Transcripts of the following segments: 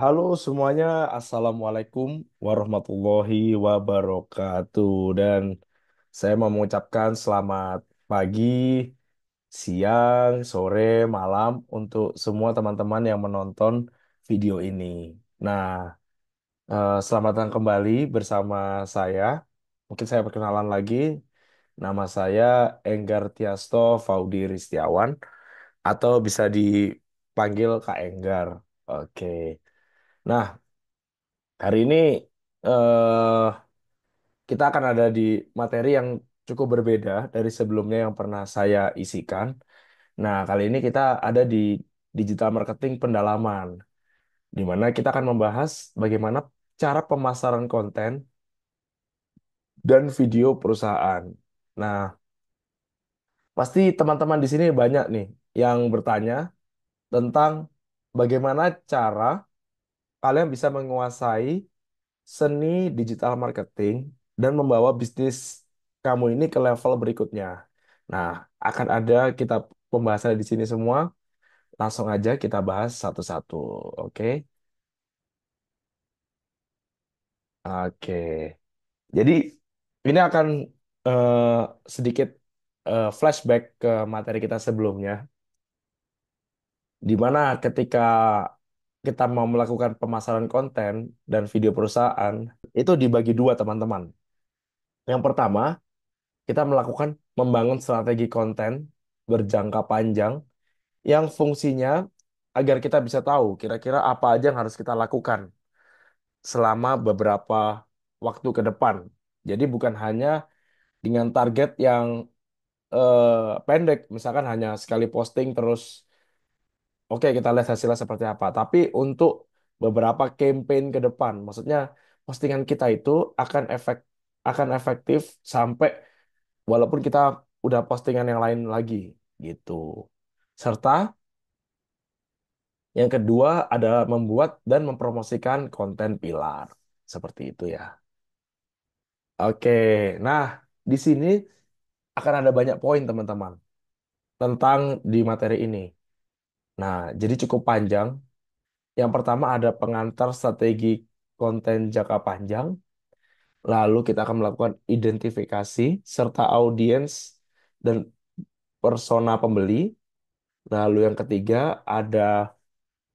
Halo semuanya, Assalamualaikum warahmatullahi wabarakatuh. Dan saya mau mengucapkan selamat pagi, siang, sore, malam untuk semua teman-teman yang menonton video ini. Nah, selamat datang kembali bersama saya. Mungkin saya perkenalan lagi. Nama saya Enggar Tiasto Faudi Ristiawan atau bisa dipanggil Kak Enggar. Oke. Nah, hari ini eh kita akan ada di materi yang cukup berbeda dari sebelumnya yang pernah saya isikan. Nah, kali ini kita ada di digital marketing pendalaman, di mana kita akan membahas bagaimana cara pemasaran konten dan video perusahaan. Nah, pasti teman-teman di sini banyak nih yang bertanya tentang bagaimana cara kalian bisa menguasai seni digital marketing dan membawa bisnis kamu ini ke level berikutnya. Nah, akan ada kita pembahasan di sini semua. Langsung aja kita bahas satu-satu. Oke? Oke. Jadi ini akan eh, sedikit flashback ke materi kita sebelumnya, di mana ketika kita mau melakukan pemasaran konten dan video perusahaan, itu dibagi dua, teman-teman. Yang pertama, kita melakukan membangun strategi konten berjangka panjang yang fungsinya agar kita bisa tahu kira-kira apa aja yang harus kita lakukan selama beberapa waktu ke depan. Jadi bukan hanya dengan target yang pendek, misalkan hanya sekali posting terus oke kita lihat hasilnya seperti apa. Tapi untuk beberapa campaign ke depan, maksudnya postingan kita itu akan efektif sampai walaupun kita udah postingan yang lain lagi gitu. Serta yang kedua adalah membuat dan mempromosikan konten pilar. Seperti itu ya. Oke, nah di sini akan ada banyak poin teman-teman tentang di materi ini. Nah, jadi cukup panjang. Yang pertama ada pengantar strategi konten jangka panjang. Lalu kita akan melakukan identifikasi serta audiens dan persona pembeli. Lalu yang ketiga ada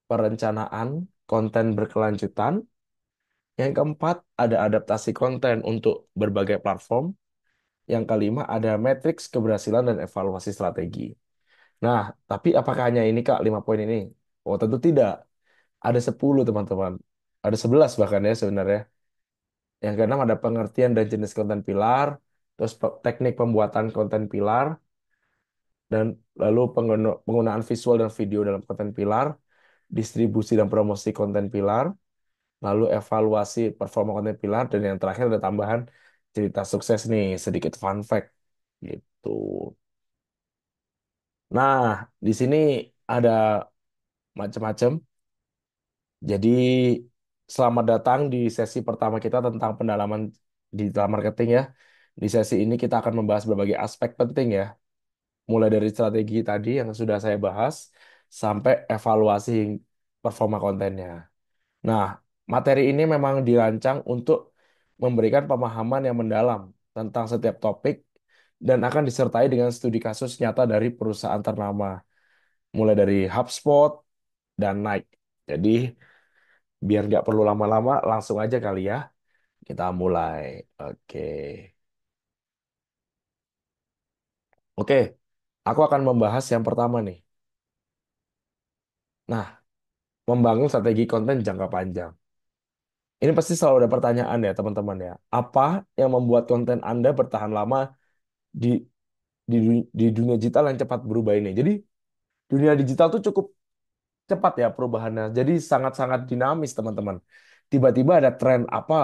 perencanaan konten berkelanjutan. Yang keempat, ada adaptasi konten untuk berbagai platform. Yang kelima, ada matriks keberhasilan dan evaluasi strategi. Nah, tapi apakah hanya ini, Kak, 5 poin ini? Oh, tentu tidak. Ada 10, teman-teman. Ada 11 bahkan ya sebenarnya. Yang keenam ada pengertian dan jenis konten pilar, terus teknik pembuatan konten pilar, dan lalu penggunaan visual dan video dalam konten pilar, distribusi dan promosi konten pilar, lalu evaluasi performa konten pilar, dan yang terakhir ada tambahan cerita sukses nih, sedikit fun fact gitu. Nah, di sini ada macam-macam. Jadi selamat datang di sesi pertama kita tentang pendalaman digital marketing ya. Di sesi ini kita akan membahas berbagai aspek penting ya, mulai dari strategi tadi yang sudah saya bahas sampai evaluasi performa kontennya. Nah, materi ini memang dirancang untuk memberikan pemahaman yang mendalam tentang setiap topik dan akan disertai dengan studi kasus nyata dari perusahaan ternama, mulai dari HubSpot dan Nike. Jadi, biar nggak perlu lama-lama, langsung aja kali ya, kita mulai. Oke. Oke, aku akan membahas yang pertama nih. Nah, membangun strategi konten jangka panjang. Ini pasti selalu ada pertanyaan ya, teman-teman ya. Apa yang membuat konten Anda bertahan lama di di dunia digital yang cepat berubah ini. Jadi dunia digital tuh cukup cepat ya perubahannya. Jadi sangat-sangat dinamis teman-teman. Tiba-tiba ada tren apa?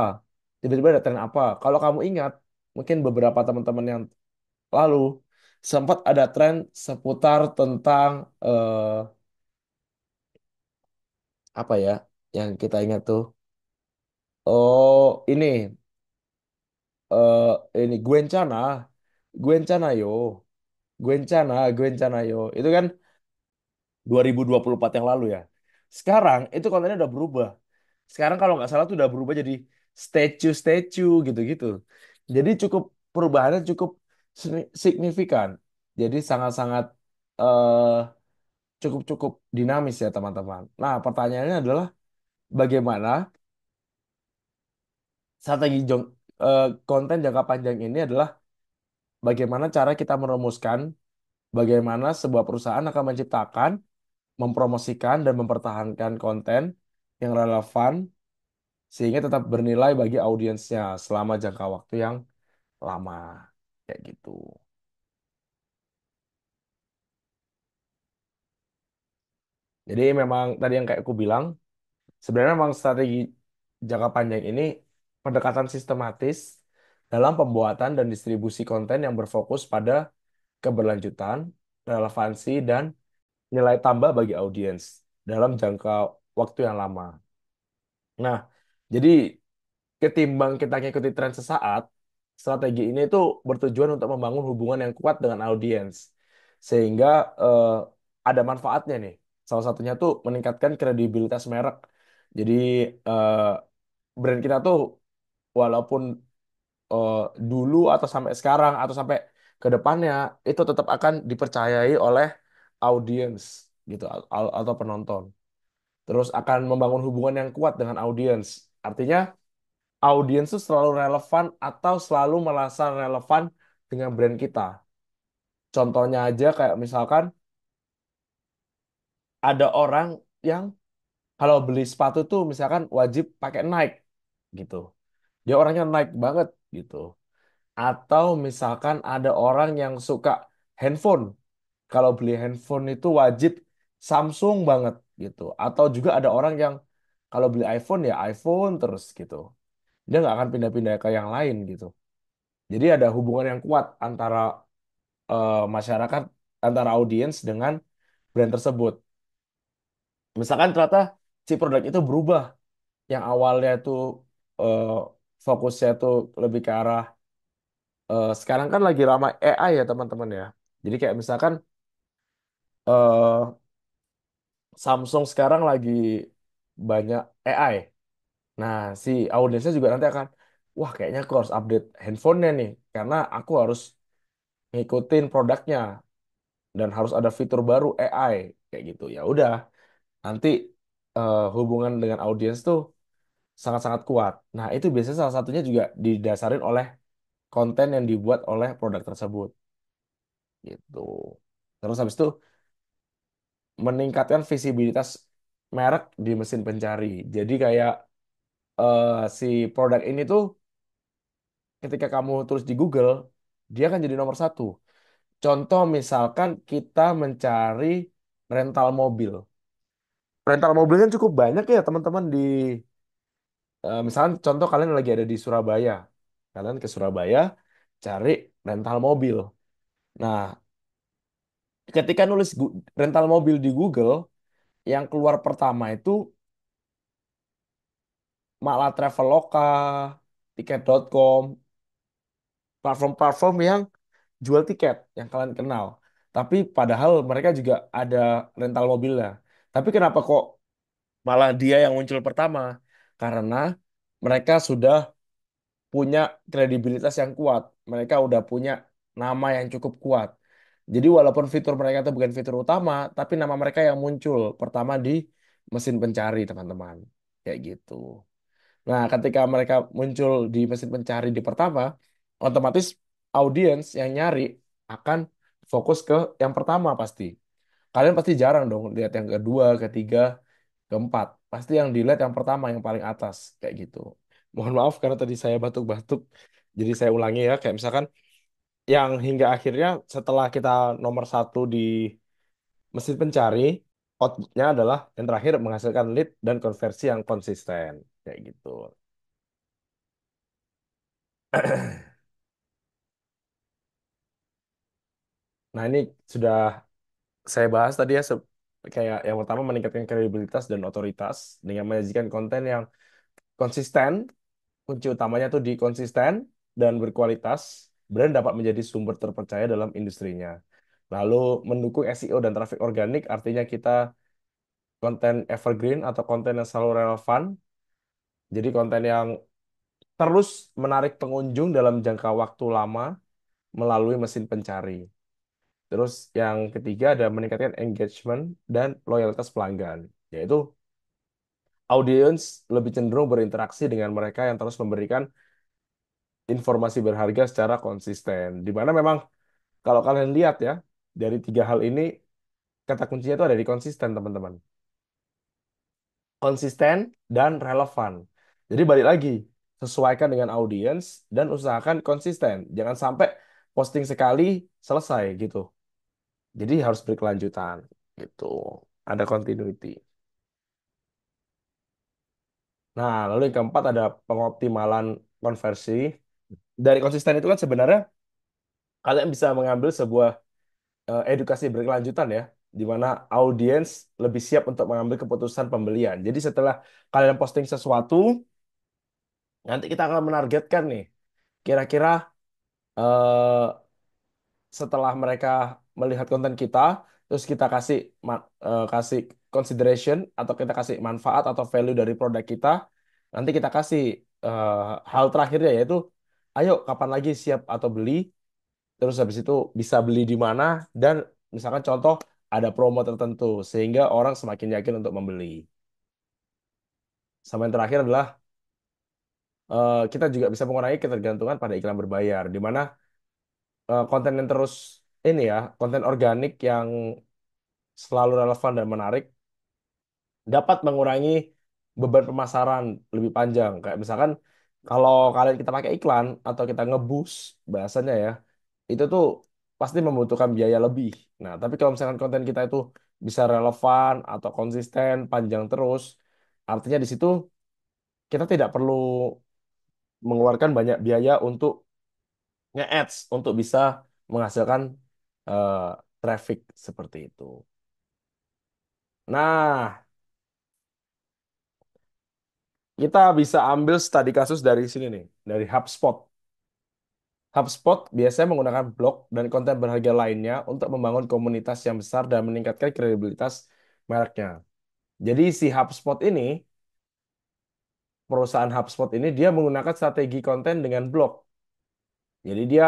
Tiba-tiba ada tren apa? Kalau kamu ingat, mungkin beberapa teman-teman yang lalu sempat ada tren seputar tentang apa ya? Yang kita ingat tuh. Oh, eh Gwencana, Gwencana yo, Gwencana yo. Itu kan 2024 yang lalu ya. Sekarang itu kontennya udah berubah. Sekarang kalau nggak salah tuh udah berubah jadi statue-statue gitu-gitu. Jadi cukup perubahannya cukup signifikan. Jadi sangat-sangat eh, cukup-cukup dinamis ya teman-teman. Nah, pertanyaannya adalah bagaimana strategi konten jangka panjang ini adalah bagaimana cara kita merumuskan bagaimana sebuah perusahaan akan menciptakan, mempromosikan, dan mempertahankan konten yang relevan sehingga tetap bernilai bagi audiensnya selama jangka waktu yang lama. Kayak gitu. Jadi memang tadi yang kayak aku bilang, sebenarnya memang strategi jangka panjang ini pendekatan sistematis dalam pembuatan dan distribusi konten yang berfokus pada keberlanjutan, relevansi, dan nilai tambah bagi audiens dalam jangka waktu yang lama. Nah, jadi ketimbang kita ngikuti tren sesaat, strategi ini tuh bertujuan untuk membangun hubungan yang kuat dengan audiens. Sehingga eh, ada manfaatnya nih. Salah satunya tuh meningkatkan kredibilitas merek. Jadi eh, brand kita tuh walaupun eh, dulu atau sampai sekarang atau sampai ke depannya itu tetap akan dipercayai oleh audiens gitu atau penonton. Terus akan membangun hubungan yang kuat dengan audiens. Artinya audiens itu selalu relevan atau selalu merasa relevan dengan brand kita. Contohnya aja kayak misalkan ada orang yang kalau beli sepatu tuh misalkan wajib pakai Nike gitu. Dia orangnya Nike banget gitu. Atau misalkan ada orang yang suka handphone. Kalau beli handphone itu wajib Samsung banget gitu. Atau juga ada orang yang kalau beli iPhone ya iPhone terus gitu. Dia nggak akan pindah-pindah ke yang lain gitu. Jadi ada hubungan yang kuat antara masyarakat, antara audiens dengan brand tersebut. Misalkan ternyata si produk itu berubah, yang awalnya itu eh, fokusnya tuh lebih ke arah sekarang kan lagi ramai AI ya teman-teman ya. Jadi kayak misalkan eh, Samsung sekarang lagi banyak AI. Nah, si audiensnya juga nanti akan, wah kayaknya aku harus update handphonenya nih, karena aku harus ngikutin produknya dan harus ada fitur baru AI kayak gitu. Ya udah, nanti hubungan dengan audiens tuh sangat-sangat kuat. Nah, itu biasanya salah satunya juga didasarin oleh konten yang dibuat oleh produk tersebut gitu. Terus habis itu meningkatkan visibilitas merek di mesin pencari. Jadi kayak eh, si produk ini tuh ketika kamu tulis di Google, dia akan jadi nomor satu. Contoh misalkan kita mencari rental mobil. Rental mobil kan cukup banyak ya teman-teman di misalkan contoh kalian lagi ada di Surabaya. Kalian ke Surabaya cari rental mobil. Nah, ketika nulis rental mobil di Google, yang keluar pertama itu malah Traveloka, Tiket.com, platform-platform yang jual tiket yang kalian kenal. Tapi padahal mereka juga ada rental mobilnya. Tapi kenapa kok malah dia yang muncul pertama? Karena mereka sudah punya kredibilitas yang kuat. Mereka udah punya nama yang cukup kuat. Jadi walaupun fitur mereka itu bukan fitur utama, tapi nama mereka yang muncul pertama di mesin pencari, teman-teman. Kayak gitu. Nah, ketika mereka muncul di mesin pencari di pertama, otomatis audiens yang nyari akan fokus ke yang pertama pasti. Kalian pasti jarang dong lihat yang kedua, ketiga, keempat. Pasti yang dilihat yang pertama, yang paling atas. Kayak gitu. Mohon maaf karena tadi saya batuk-batuk. Jadi saya ulangi ya. Kayak misalkan yang hingga akhirnya setelah kita nomor satu di mesin pencari, outputnya adalah yang terakhir menghasilkan lead dan konversi yang konsisten. Kayak gitu. Nah, ini sudah saya bahas tadi ya, kayak yang pertama meningkatkan kredibilitas dan otoritas dengan menyajikan konten yang konsisten. Kunci utamanya tuh di konsisten dan berkualitas. Brand dapat menjadi sumber terpercaya dalam industrinya. Lalu mendukung SEO dan traffic organik, artinya kita konten evergreen atau konten yang selalu relevan Jadi konten yang terus menarik pengunjung dalam jangka waktu lama melalui mesin pencari. Terus yang ketiga ada meningkatkan engagement dan loyalitas pelanggan, yaitu audiens lebih cenderung berinteraksi dengan mereka yang terus memberikan informasi berharga secara konsisten. Di mana memang kalau kalian lihat ya, dari tiga hal ini kata kuncinya itu ada di konsisten, teman-teman. Konsisten dan relevan. Jadi balik lagi, sesuaikan dengan audiens dan usahakan konsisten. Jangan sampai posting sekali selesai gitu. Jadi harus berkelanjutan gitu. Ada continuity. Nah, lalu yang keempat ada pengoptimalan konversi. Dari konsisten itu kan sebenarnya kalian bisa mengambil sebuah edukasi berkelanjutan ya, di mana audiens lebih siap untuk mengambil keputusan pembelian. Jadi setelah kalian posting sesuatu, nanti kita akan menargetkan nih, kira-kira eh, setelah mereka melihat konten kita, terus kita kasih consideration atau kita kasih manfaat atau value dari produk kita, nanti kita kasih eh, hal terakhirnya yaitu, ayo kapan lagi siap atau beli, terus habis itu bisa beli di mana, dan misalkan contoh ada promo tertentu sehingga orang semakin yakin untuk membeli. Sama yang terakhir adalah kita juga bisa mengurangi ketergantungan pada iklan berbayar, di mana konten yang terus ini ya, konten organik yang selalu relevan dan menarik dapat mengurangi beban pemasaran lebih panjang. Kayak misalkan kalau kalian kita pakai iklan atau kita nge-boost bahasanya ya, itu tuh pasti membutuhkan biaya lebih. Nah, tapi kalau misalkan konten kita itu bisa relevan atau konsisten panjang terus, artinya di situ kita tidak perlu mengeluarkan banyak biaya untuk nge-ads untuk bisa menghasilkan eh, traffic seperti itu. Nah, kita bisa ambil studi kasus dari sini nih, dari HubSpot. HubSpot biasanya menggunakan blog dan konten berharga lainnya untuk membangun komunitas yang besar dan meningkatkan kredibilitas mereknya. Jadi si HubSpot ini, perusahaan HubSpot ini dia menggunakan strategi konten dengan blog. Jadi dia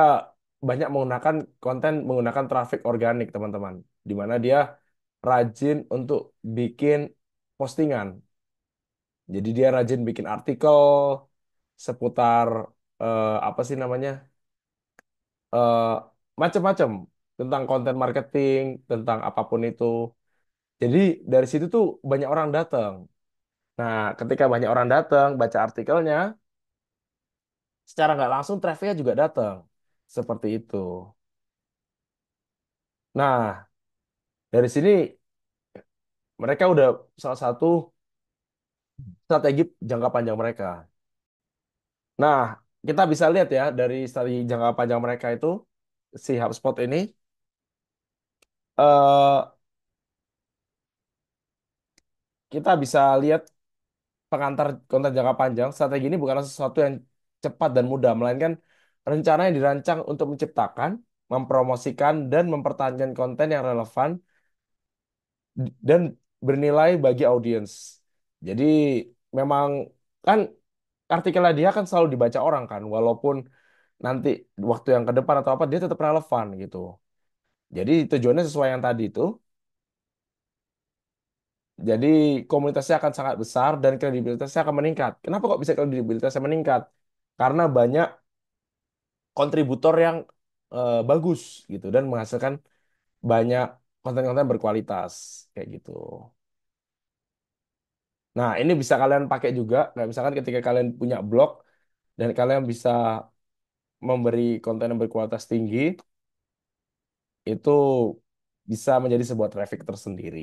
banyak menggunakan konten menggunakan traffic organik, teman-teman. Di mana dia rajin untuk bikin postingan. Jadi dia rajin bikin artikel seputar apa sih namanya? eh Macam-macam tentang konten marketing, tentang apapun itu. Jadi dari situ tuh banyak orang datang. Nah, ketika banyak orang datang, baca artikelnya, secara nggak langsung trafficnya juga datang. Seperti itu. Nah, dari sini mereka udah salah satu strategi jangka panjang mereka. Nah, kita bisa lihat ya dari strategi jangka panjang mereka itu, si HubSpot ini, eh kita bisa lihat pengantar konten jangka panjang, strategi ini bukanlah sesuatu yang cepat dan mudah, melainkan rencana yang dirancang untuk menciptakan, mempromosikan, dan mempertahankan konten yang relevan dan bernilai bagi audiens. Jadi memang kan artikelnya dia kan selalu dibaca orang kan, walaupun nanti waktu yang ke depan atau apa dia tetap relevan gitu. Jadi tujuannya sesuai yang tadi itu. Jadi komunitasnya akan sangat besar dan kredibilitasnya akan meningkat. Kenapa kok bisa kredibilitasnya meningkat? Karena banyak kontributor yang bagus gitu dan menghasilkan banyak konten-konten berkualitas kayak gitu. Nah, ini bisa kalian pakai juga. Nah, misalkan ketika kalian punya blog dan kalian bisa memberi konten yang berkualitas tinggi, itu bisa menjadi sebuah traffic tersendiri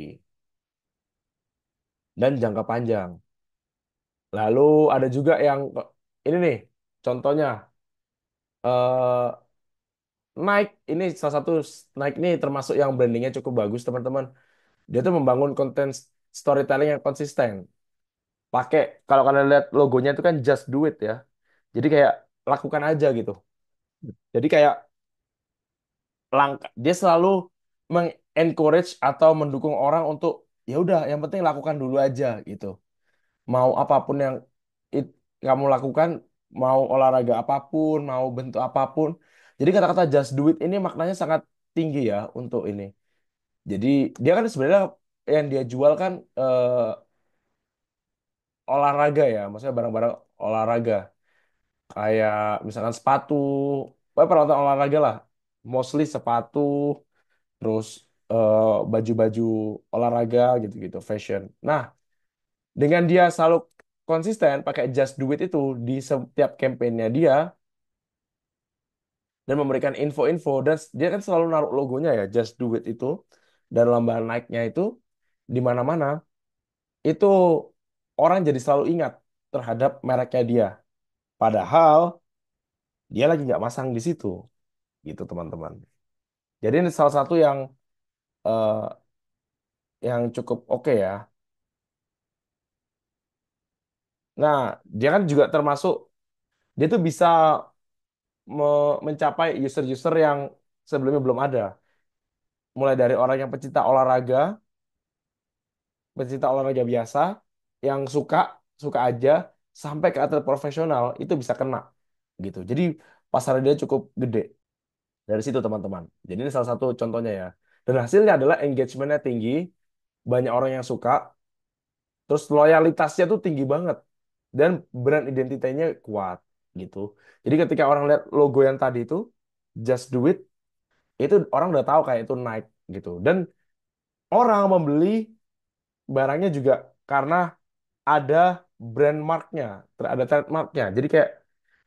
dan jangka panjang. Lalu ada juga yang ini nih, contohnya eh Nike ini salah satu. Nike ini termasuk yang brandingnya cukup bagus, teman-teman. Dia tuh membangun konten storytelling yang konsisten. Pakai kalau kalian lihat logonya itu kan just do it ya. Jadi kayak lakukan aja gitu. Jadi kayak langkah dia selalu mengencourage atau mendukung orang untuk ya udah yang penting lakukan dulu aja gitu. Mau apapun yang kamu lakukan, mau olahraga apapun, mau bentuk apapun. Jadi kata-kata just do it ini maknanya sangat tinggi ya untuk ini. Jadi dia kan sebenarnya yang dia jual kan olahraga ya, maksudnya barang-barang olahraga. Kayak misalkan sepatu, peralatan olahraga lah. Mostly sepatu, terus baju-baju olahraga gitu-gitu, fashion. Nah, dengan dia selalu konsisten pakai Just Do It itu di setiap kampanyenya dia dan memberikan info-info dan dia kan selalu naruh logonya ya Just Do It itu dan lambang Nike-nya itu di mana-mana itu orang jadi selalu ingat terhadap mereknya dia. Padahal dia lagi nggak masang di situ gitu teman-teman. Jadi ini salah satu eh, yang cukup oke ya. Nah, dia kan juga termasuk dia tuh bisa mencapai user-user yang sebelumnya belum ada. Mulai dari orang yang pecinta olahraga biasa, yang suka suka aja, sampai ke atlet profesional itu bisa kena gitu. Jadi pasar dia cukup gede dari situ teman-teman. Jadi ini salah satu contohnya ya. Dan hasilnya adalah engagementnya tinggi, banyak orang yang suka, terus loyalitasnya tuh tinggi banget dan brand identitasnya kuat gitu. Jadi ketika orang lihat logo yang tadi itu Just Do It, itu orang udah tahu kayak itu Nike gitu. Dan orang membeli barangnya juga karena ada brand marknya, ada trademarknya. Jadi kayak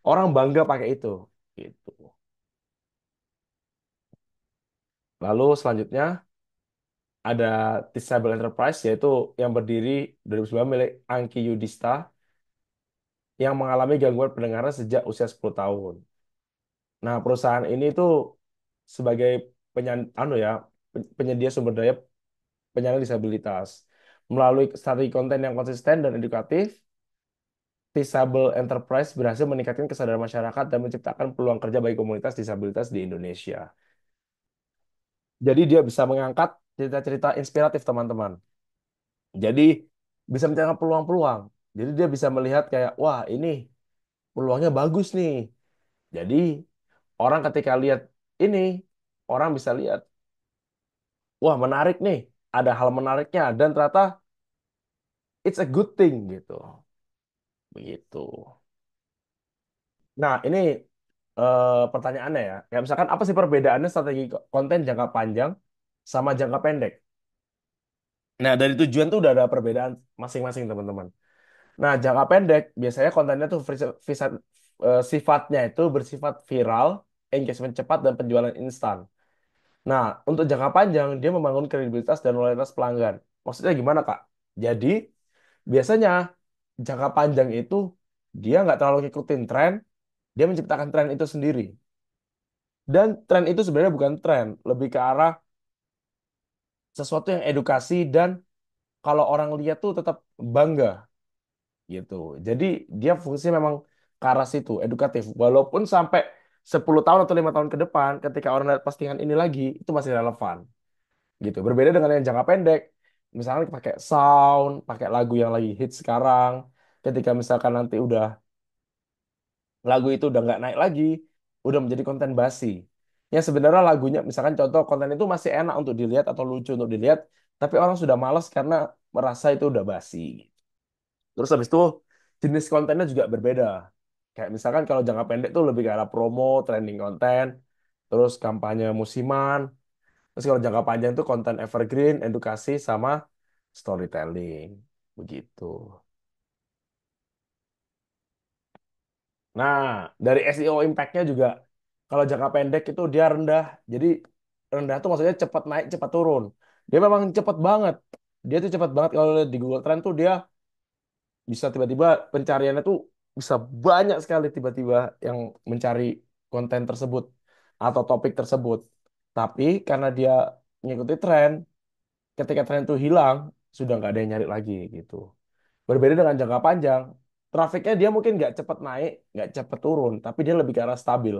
orang bangga pakai itu gitu. Lalu selanjutnya ada Disable Enterprise yaitu yang berdiri 2009 milik Angki Yudhista yang mengalami gangguan pendengaran sejak usia 10 tahun. Nah, perusahaan ini tuh sebagai ya, penyedia sumber daya penyandang disabilitas. Melalui strategi konten yang konsisten dan edukatif, Disable Enterprise berhasil meningkatkan kesadaran masyarakat dan menciptakan peluang kerja bagi komunitas disabilitas di Indonesia. Jadi dia bisa mengangkat cerita-cerita inspiratif teman-teman. Jadi bisa menciptakan peluang-peluang. Jadi dia bisa melihat kayak, wah ini peluangnya bagus nih. Jadi orang ketika lihat ini, orang bisa lihat, wah menarik nih, ada hal menariknya dan ternyata it's a good thing gitu. Begitu. Nah, ini pertanyaannya ya. Kayak misalkan apa sih perbedaannya strategi konten jangka panjang sama jangka pendek? Nah, dari tujuan tuh udah ada perbedaan masing-masing teman-teman. Nah, jangka pendek biasanya kontennya tuh sifatnya itu bersifat viral, engagement cepat dan penjualan instan. Nah, untuk jangka panjang dia membangun kredibilitas dan loyalitas pelanggan. Maksudnya gimana, Kak? Jadi, biasanya jangka panjang itu dia nggak terlalu ngikutin tren, dia menciptakan tren itu sendiri. Dan tren itu sebenarnya bukan tren, lebih ke arah sesuatu yang edukasi dan kalau orang lihat tuh tetap bangga gitu. Jadi dia fungsinya memang ke arah situ, edukatif. Walaupun sampai 10 tahun atau 5 tahun ke depan, ketika orang lihat postingan ini lagi, itu masih relevan gitu. Berbeda dengan yang jangka pendek, misalnya pakai sound, pakai lagu yang lagi hit sekarang. Ketika misalkan nanti udah lagu itu udah nggak naik lagi, udah menjadi konten basi. Ya sebenarnya lagunya, misalkan contoh konten itu masih enak untuk dilihat atau lucu untuk dilihat, tapi orang sudah malas karena merasa itu udah basi. Terus habis itu jenis kontennya juga berbeda. Kayak misalkan kalau jangka pendek tuh lebih ke arah promo, trending konten, terus kampanye musiman. Terus kalau jangka panjang tuh konten evergreen, edukasi sama storytelling. Begitu. Nah, dari SEO impact-nya juga kalau jangka pendek itu dia rendah. Jadi rendah tuh maksudnya cepat naik, cepat turun. Dia memang cepat banget. Dia tuh cepat banget kalau lihat di Google Trend tuh dia bisa tiba-tiba pencariannya tuh bisa banyak sekali tiba-tiba yang mencari konten tersebut atau topik tersebut. Tapi karena dia mengikuti tren, ketika tren itu hilang, sudah nggak ada yang nyari lagi gitu. Berbeda dengan jangka panjang, trafiknya dia mungkin nggak cepat naik, nggak cepat turun, tapi dia lebih ke arah stabil.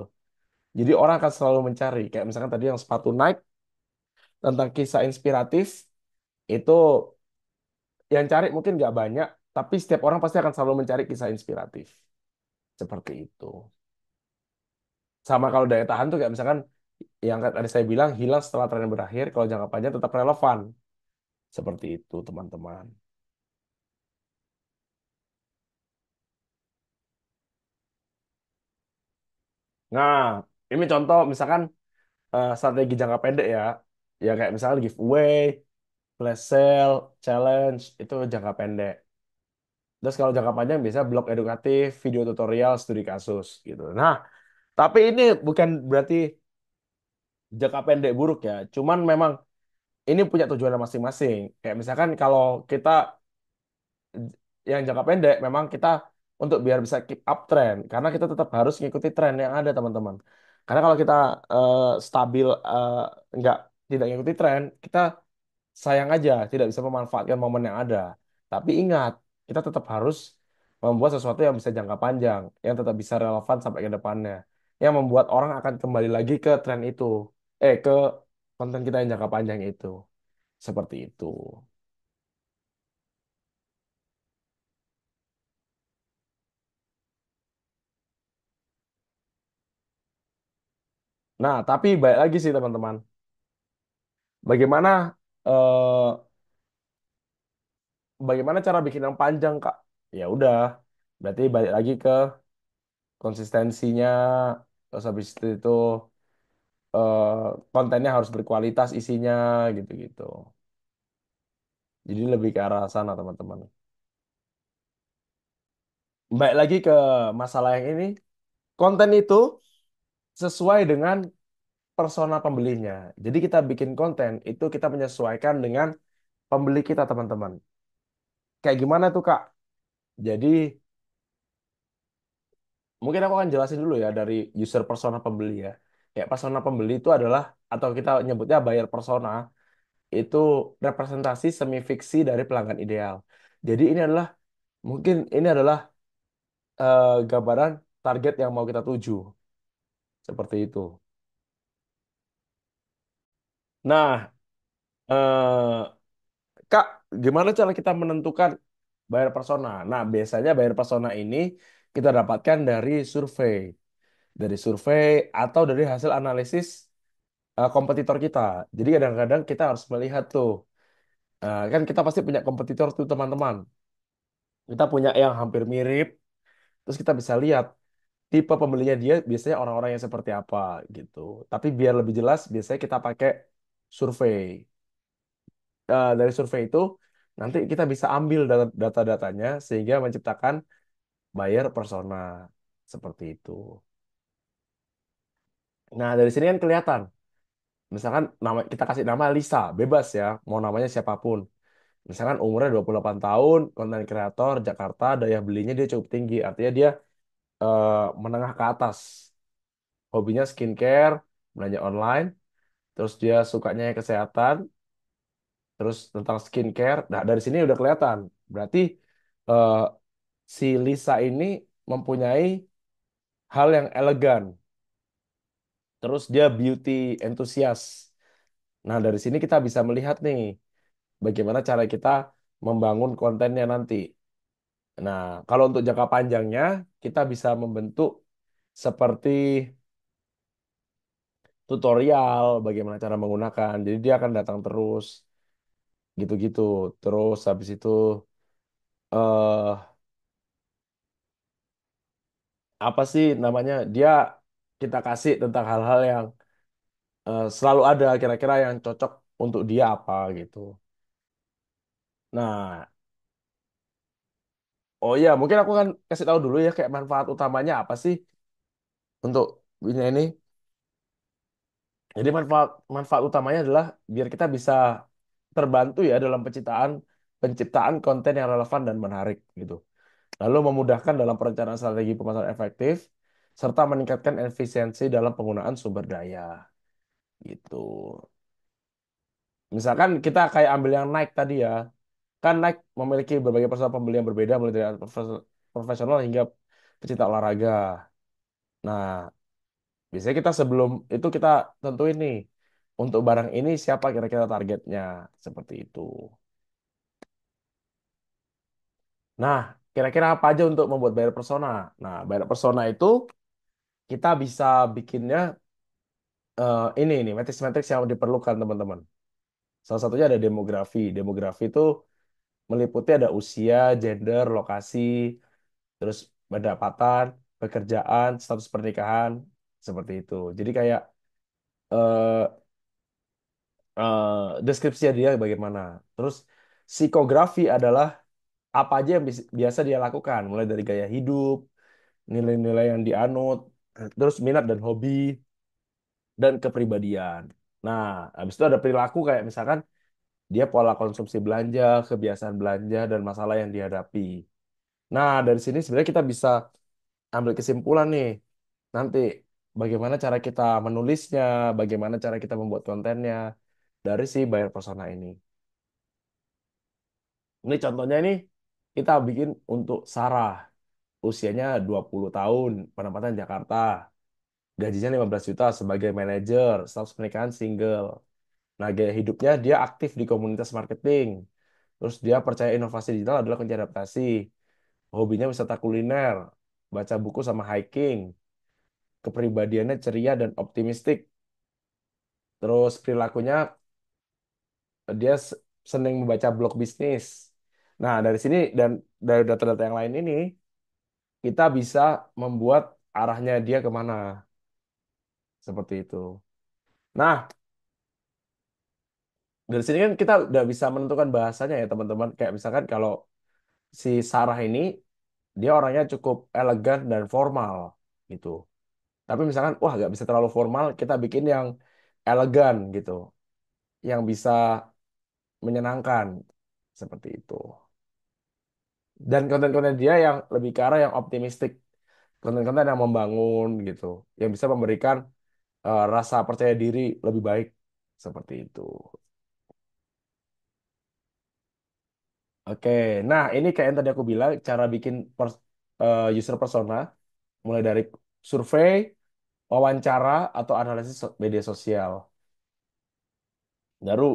Jadi orang akan selalu mencari. Kayak misalkan tadi yang sepatu Nike tentang kisah inspiratif, itu yang cari mungkin nggak banyak, Tapi setiap orang pasti akan selalu mencari kisah inspiratif. Seperti itu. Sama kalau daya tahan tuh kayak misalkan yang tadi saya bilang hilang setelah tren berakhir, kalau jangka panjang tetap relevan. Seperti itu, teman-teman. Nah, ini contoh misalkan strategi jangka pendek ya. Ya kayak misalnya giveaway, flash sale, challenge, itu jangka pendek. Terus kalau jangka panjang biasa blog edukatif, video tutorial, studi kasus gitu. Nah, tapi ini bukan berarti jangka pendek buruk ya. Cuman memang ini punya tujuan masing-masing. Kayak misalkan kalau kita yang jangka pendek memang kita untuk biar bisa keep up trend karena kita tetap harus ngikuti tren yang ada teman-teman. Karena kalau kita stabil nggak tidak ngikuti tren, kita sayang aja tidak bisa memanfaatkan momen yang ada. Tapi ingat, kita tetap harus membuat sesuatu yang bisa jangka panjang, yang tetap bisa relevan sampai ke depannya, yang membuat orang akan kembali lagi ke tren itu, ke konten kita yang jangka panjang itu. Seperti itu. Nah, tapi baik lagi sih teman-teman. Bagaimana eh, bagaimana cara bikin yang panjang, Kak? Ya udah, berarti balik lagi ke konsistensinya, terus habis itu eh, kontennya harus berkualitas isinya gitu-gitu. Jadi lebih ke arah sana, teman-teman. Baik lagi ke masalah yang ini, konten itu sesuai dengan persona pembelinya. Jadi kita bikin konten itu kita menyesuaikan dengan pembeli kita, teman-teman. Kayak gimana tuh, Kak? Jadi mungkin aku akan jelasin dulu ya dari user persona pembeli ya. Kayak persona pembeli itu adalah atau kita nyebutnya buyer persona itu representasi semi fiksi dari pelanggan ideal. Jadi ini adalah mungkin ini adalah gambaran target yang mau kita tuju seperti itu. Nah, Kak, gimana cara kita menentukan buyer persona? Nah, biasanya buyer persona ini kita dapatkan dari survei atau dari hasil analisis kompetitor kita. Jadi kadang-kadang kita harus melihat tuh, kan kita pasti punya kompetitor tuh teman-teman. Kita punya yang hampir mirip, terus kita bisa lihat tipe pembelinya dia biasanya orang-orang yang seperti apa gitu. Tapi biar lebih jelas, biasanya kita pakai survei. Dari survei itu nanti kita bisa ambil data-datanya sehingga menciptakan buyer persona seperti itu. Nah, dari sini kan kelihatan. Misalkan kita kasih nama Lisa, bebas ya, mau namanya siapapun. Misalkan umurnya 28 tahun, konten kreator, Jakarta, daya belinya dia cukup tinggi. Artinya dia eh, menengah ke atas. Hobinya skincare, belanja online, terus dia sukanya kesehatan, terus tentang skincare. Nah, dari sini udah kelihatan. Berarti eh, si Lisa ini mempunyai hal yang elegan. Terus dia beauty enthusiast. Nah, dari sini kita bisa melihat nih bagaimana cara kita membangun kontennya nanti. Nah, kalau untuk jangka panjangnya, kita bisa membentuk seperti tutorial bagaimana cara menggunakan. Jadi dia akan datang terus, gitu-gitu. Terus habis itu eh apa sih namanya? Dia kita kasih tentang hal-hal yang selalu ada kira-kira yang cocok untuk dia apa gitu. Nah, oh iya, mungkin aku kan kasih tahu dulu ya kayak manfaat utamanya apa sih untuk ini. Jadi manfaat manfaat utamanya adalah biar kita bisa terbantu ya dalam penciptaan penciptaan konten yang relevan dan menarik gitu. Lalu memudahkan dalam perencanaan strategi pemasaran efektif serta meningkatkan efisiensi dalam penggunaan sumber daya gitu. Misalkan kita kayak ambil yang Nike tadi ya, kan Nike memiliki berbagai persona pembeli yang berbeda mulai dari profesional hingga pecinta olahraga. Nah, biasanya kita sebelum itu kita tentuin nih untuk barang ini siapa kira-kira targetnya seperti itu. Nah, kira-kira apa aja untuk membuat buyer persona? Nah, buyer persona itu kita bisa bikinnya ini matriks-matriks yang diperlukan teman-teman. Salah satunya ada demografi. Demografi itu meliputi ada usia, gender, lokasi, terus pendapatan, pekerjaan, status pernikahan, seperti itu. Jadi kayak eh, deskripsi dia bagaimana. Terus psikografi adalah apa aja yang biasa dia lakukan, mulai dari gaya hidup, nilai-nilai yang dianut, terus minat dan hobi, dan kepribadian. Nah, habis itu ada perilaku kayak misalkan dia pola konsumsi belanja, kebiasaan belanja, dan masalah yang dihadapi. Nah, dari sini sebenarnya kita bisa ambil kesimpulan nih. Nanti bagaimana cara kita menulisnya, bagaimana cara kita membuat kontennya dari si buyer persona ini. Ini contohnya ini kita bikin untuk Sarah. Usianya 20 tahun, pendapatan Jakarta. Gajinya 15 juta sebagai manajer, status pernikahan single. Nah, gaya hidupnya dia aktif di komunitas marketing. Terus dia percaya inovasi digital adalah kunci adaptasi. Hobinya wisata kuliner, baca buku sama hiking. Kepribadiannya ceria dan optimistik. Terus perilakunya dia senang membaca blog bisnis. Nah, dari sini dan dari data-data yang lain ini, kita bisa membuat arahnya dia kemana. Seperti itu. Nah, dari sini kan kita udah bisa menentukan bahasanya ya teman-teman. Kayak misalkan kalau si Sarah ini, dia orangnya cukup elegan dan formal gitu. Tapi misalkan, wah nggak bisa terlalu formal, kita bikin yang elegan gitu. Yang bisa menyenangkan. Seperti itu. Dan konten-konten dia yang lebih ke arah yang optimistik. Konten-konten yang membangun gitu. Yang bisa memberikan rasa percaya diri lebih baik. Seperti itu. Oke, nah ini kayak yang tadi aku bilang, cara bikin user persona, mulai dari survei, wawancara, atau analisis media sosial. Baru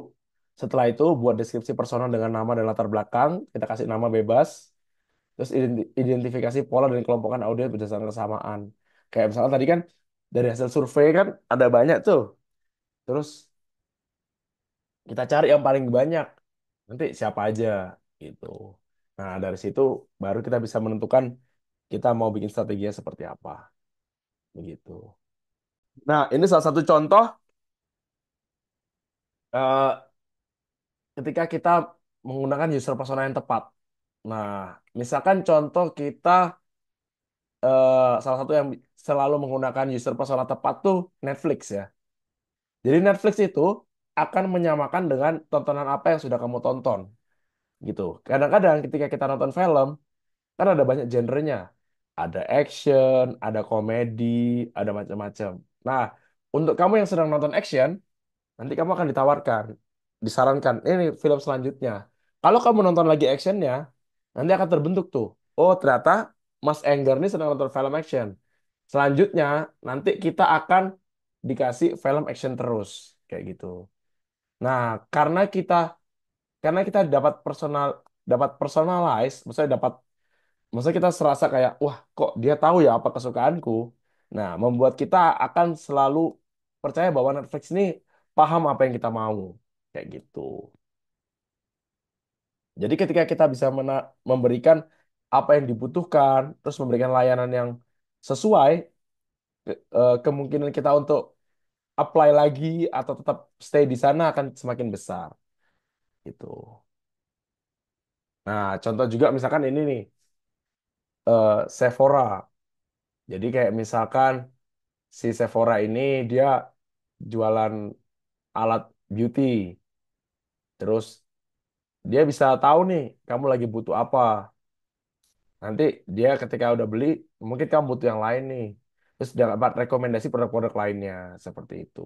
setelah itu buat deskripsi persona dengan nama dan latar belakang, kita kasih nama bebas, terus identifikasi pola dan kelompokan audiens berdasarkan kesamaan. Kayak misalnya tadi kan dari hasil survei kan ada banyak tuh, terus kita cari yang paling banyak, nanti siapa aja gitu. Nah dari situ baru kita bisa menentukan kita mau bikin strateginya seperti apa, begitu. Nah ini salah satu contoh eh, ketika kita menggunakan user persona yang tepat. Nah, misalkan contoh kita salah satu yang selalu menggunakan user persona tepat tuh Netflix ya. Jadi Netflix itu akan menyamakan dengan tontonan apa yang sudah kamu tonton gitu. Kadang-kadang ketika kita nonton film kan ada banyak genrenya. Ada action, ada komedi, ada macam-macam. Nah, untuk kamu yang sedang nonton action, nanti kamu akan ditawarkan, disarankan, ini film selanjutnya. Kalau kamu nonton lagi actionnya, nanti akan terbentuk tuh. Oh, ternyata Mas Enggar ini sedang nonton film action. Selanjutnya, nanti kita akan dikasih film action terus. Kayak gitu. Nah, karena kita dapat personalize, maksudnya kita serasa kayak, wah, kok dia tahu ya apa kesukaanku. Nah, membuat kita akan selalu percaya bahwa Netflix ini paham apa yang kita mau. Kayak gitu. Jadi ketika kita bisa memberikan apa yang dibutuhkan, terus memberikan layanan yang sesuai, kemungkinan kita untuk apply lagi atau tetap stay di sana akan semakin besar. Gitu. Nah, contoh juga misalkan ini nih, Sephora. Jadi kayak misalkan si Sephora ini dia jualan alat beauty. Terus dia bisa tahu nih kamu lagi butuh apa. Nanti dia ketika udah beli, mungkin kamu butuh yang lain nih. Terus dia dapat rekomendasi produk-produk lainnya seperti itu.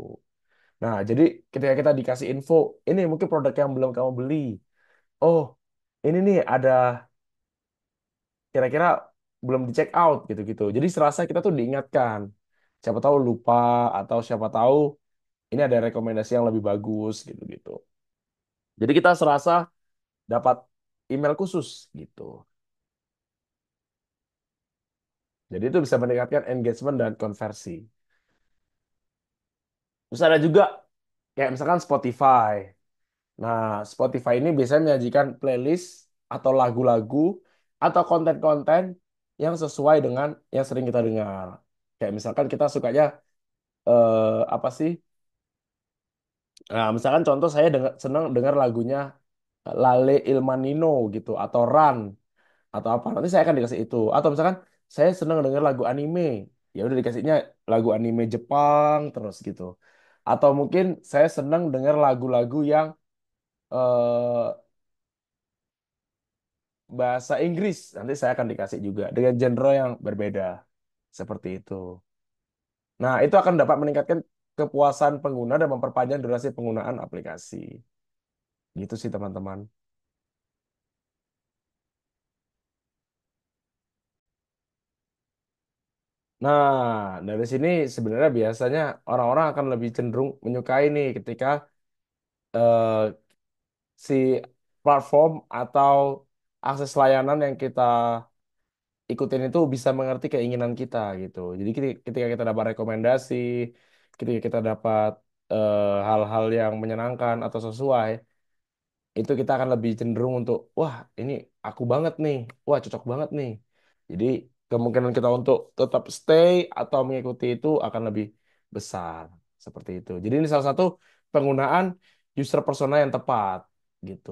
Nah, jadi ketika kita dikasih info, ini mungkin produk yang belum kamu beli. Oh, ini nih ada kira-kira belum di check out gitu-gitu. Jadi serasa kita tuh diingatkan. Siapa tahu lupa atau siapa tahu ini ada rekomendasi yang lebih bagus gitu-gitu. Jadi kita serasa dapat email khusus gitu. Jadi itu bisa meningkatkan engagement dan konversi. Terus ada juga kayak misalkan Spotify. Nah, Spotify ini biasanya menyajikan playlist atau lagu-lagu atau konten-konten yang sesuai dengan yang sering kita dengar. Kayak misalkan kita sukanya apa sih? Nah, misalkan contoh saya senang dengar lagunya Lale Ilmanino gitu atau Run atau apa. Nanti saya akan dikasih itu. Atau misalkan saya senang dengar lagu anime. Ya udah dikasihnya lagu anime Jepang terus gitu. Atau mungkin saya senang dengar lagu-lagu yang eh, bahasa Inggris. Nanti saya akan dikasih juga dengan genre yang berbeda. Seperti itu. Nah, itu akan dapat meningkatkan kepuasan pengguna dan memperpanjang durasi penggunaan aplikasi. Gitu sih, teman-teman. Nah, dari sini sebenarnya biasanya orang-orang akan lebih cenderung menyukai nih ketika eh, si platform atau akses layanan yang kita ikutin itu bisa mengerti keinginan kita gitu. Jadi ketika kita dapat rekomendasi, ketika kita dapat hal-hal yang menyenangkan atau sesuai, itu kita akan lebih cenderung untuk, wah ini aku banget nih, wah cocok banget nih. Jadi kemungkinan kita untuk tetap stay atau mengikuti itu akan lebih besar. Seperti itu. Jadi ini salah satu penggunaan user persona yang tepat gitu.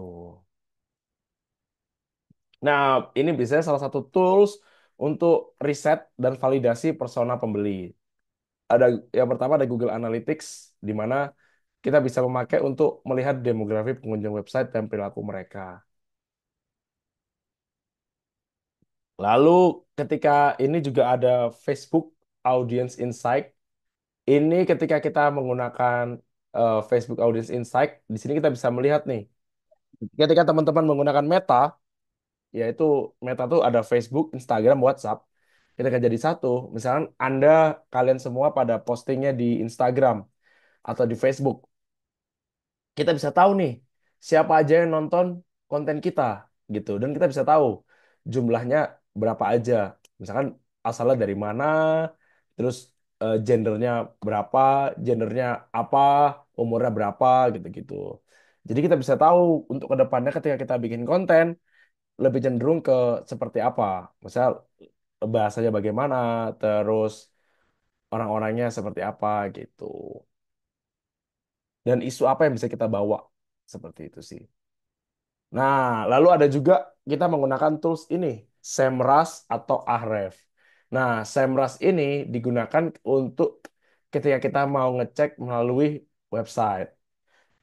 Nah, ini biasanya salah satu tools untuk riset dan validasi persona pembeli. Ada yang pertama ada Google Analytics, di mana kita bisa memakai untuk melihat demografi pengunjung website dan perilaku mereka. Lalu ketika ini juga ada Facebook Audience Insight. Ini ketika kita menggunakan Facebook Audience Insight, di sini kita bisa melihat nih, ketika teman-teman menggunakan Meta, yaitu Meta tuh ada Facebook, Instagram, WhatsApp. Ketika jadi satu, misalkan kalian semua pada postingnya di Instagram atau di Facebook, kita bisa tahu nih siapa aja yang nonton konten kita gitu, dan kita bisa tahu jumlahnya berapa aja. Misalkan asalnya dari mana, terus gendernya berapa, gendernya apa, umurnya berapa gitu-gitu. Jadi kita bisa tahu untuk kedepannya ketika kita bikin konten lebih cenderung ke seperti apa. Misal bahasanya bagaimana, terus orang-orangnya seperti apa gitu. Dan isu apa yang bisa kita bawa. Seperti itu sih. Nah, lalu ada juga kita menggunakan tools ini, SEMrush atau Ahref. Nah, SEMrush ini digunakan untuk ketika kita mau ngecek melalui website.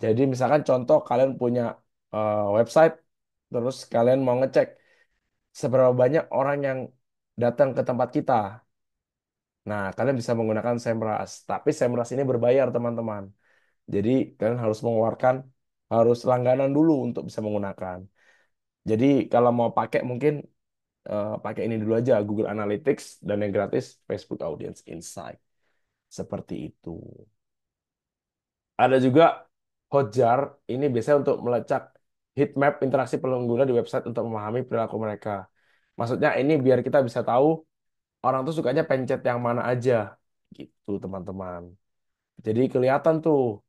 Jadi misalkan contoh kalian punya website, terus kalian mau ngecek seberapa banyak orang yang datang ke tempat kita. Nah, kalian bisa menggunakan SEMrush. Tapi SEMrush ini berbayar, teman-teman. Jadi kalian harus langganan dulu untuk bisa menggunakan. Jadi kalau mau pakai mungkin pakai ini dulu aja, Google Analytics dan yang gratis Facebook Audience Insight. Seperti itu. Ada juga Hotjar, ini biasanya untuk melacak heat map interaksi pengguna di website untuk memahami perilaku mereka. Maksudnya ini biar kita bisa tahu orang tuh sukanya pencet yang mana aja. Gitu, teman-teman. Jadi kelihatan tuh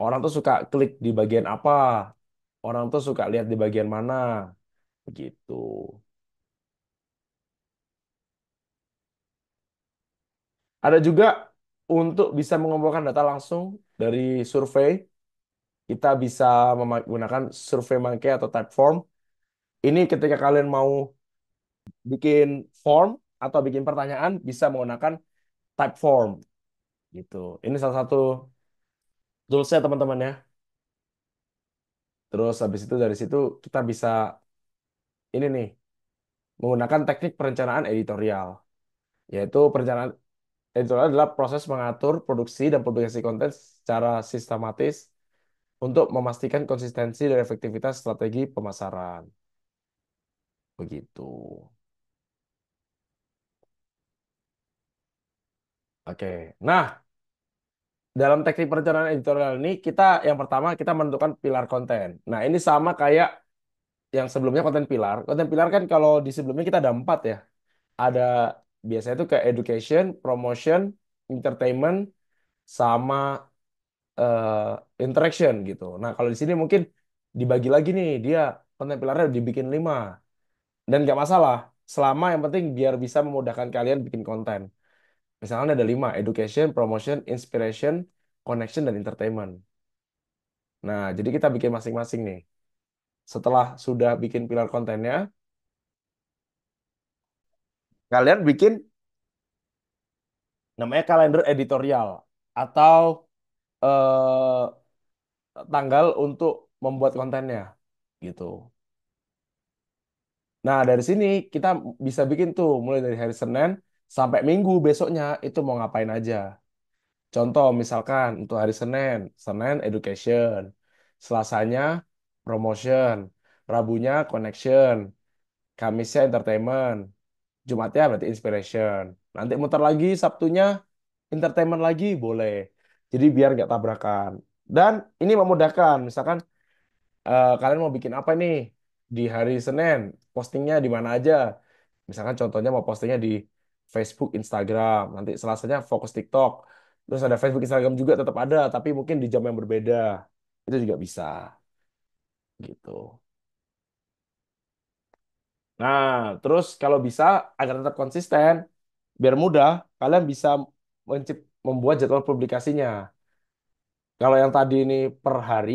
orang tuh suka klik di bagian apa, orang tuh suka lihat di bagian mana. Begitu. Ada juga untuk bisa mengumpulkan data langsung dari survei, kita bisa menggunakan Survey Monkey atau Typeform. Ini ketika kalian mau bikin form atau bikin pertanyaan, bisa menggunakan Typeform gitu. Ini salah satu toolsnya teman-teman ya. Terus habis itu dari situ kita bisa ini nih menggunakan teknik perencanaan editorial, yaitu perencanaan editorial adalah proses mengatur produksi dan publikasi konten secara sistematis untuk memastikan konsistensi dan efektivitas strategi pemasaran. Begitu. Oke. Nah, dalam teknik perencanaan editorial ini yang pertama kita menentukan pilar konten. Nah, ini sama kayak yang sebelumnya konten pilar. Konten pilar kan kalau di sebelumnya kita ada 4 ya. ada biasanya tuh kayak education, promotion, entertainment, sama eh, interaction gitu. Nah, kalau di sini mungkin dibagi lagi nih, dia konten pilarnya dibikin 5. Dan nggak masalah, selama yang penting biar bisa memudahkan kalian bikin konten. Misalnya ada 5, education, promotion, inspiration, connection, dan entertainment. Nah, jadi kita bikin masing-masing nih. Setelah sudah bikin pilar kontennya, kalian bikin namanya kalender editorial atau eh, tanggal untuk membuat kontennya gitu. Nah, dari sini kita bisa bikin tuh mulai dari hari Senin sampai Minggu besoknya itu mau ngapain aja. Contoh misalkan untuk hari Senin, Senin education, Selasanya promotion, Rabunya connection, Kamisnya entertainment, Jumatnya berarti inspiration. Nanti muter lagi Sabtunya entertainment lagi boleh. Jadi biar nggak tabrakan. Dan ini memudahkan. Misalkan kalian mau bikin apa nih di hari Senin? Postingnya di mana aja? Misalkan contohnya mau postingnya di Facebook, Instagram. Nanti Selasanya fokus TikTok. Terus ada Facebook, Instagram juga tetap ada, tapi mungkin di jam yang berbeda. Itu juga bisa gitu. Nah, terus kalau bisa agar tetap konsisten, biar mudah, kalian bisa membuat jadwal publikasinya. Kalau yang tadi ini per hari,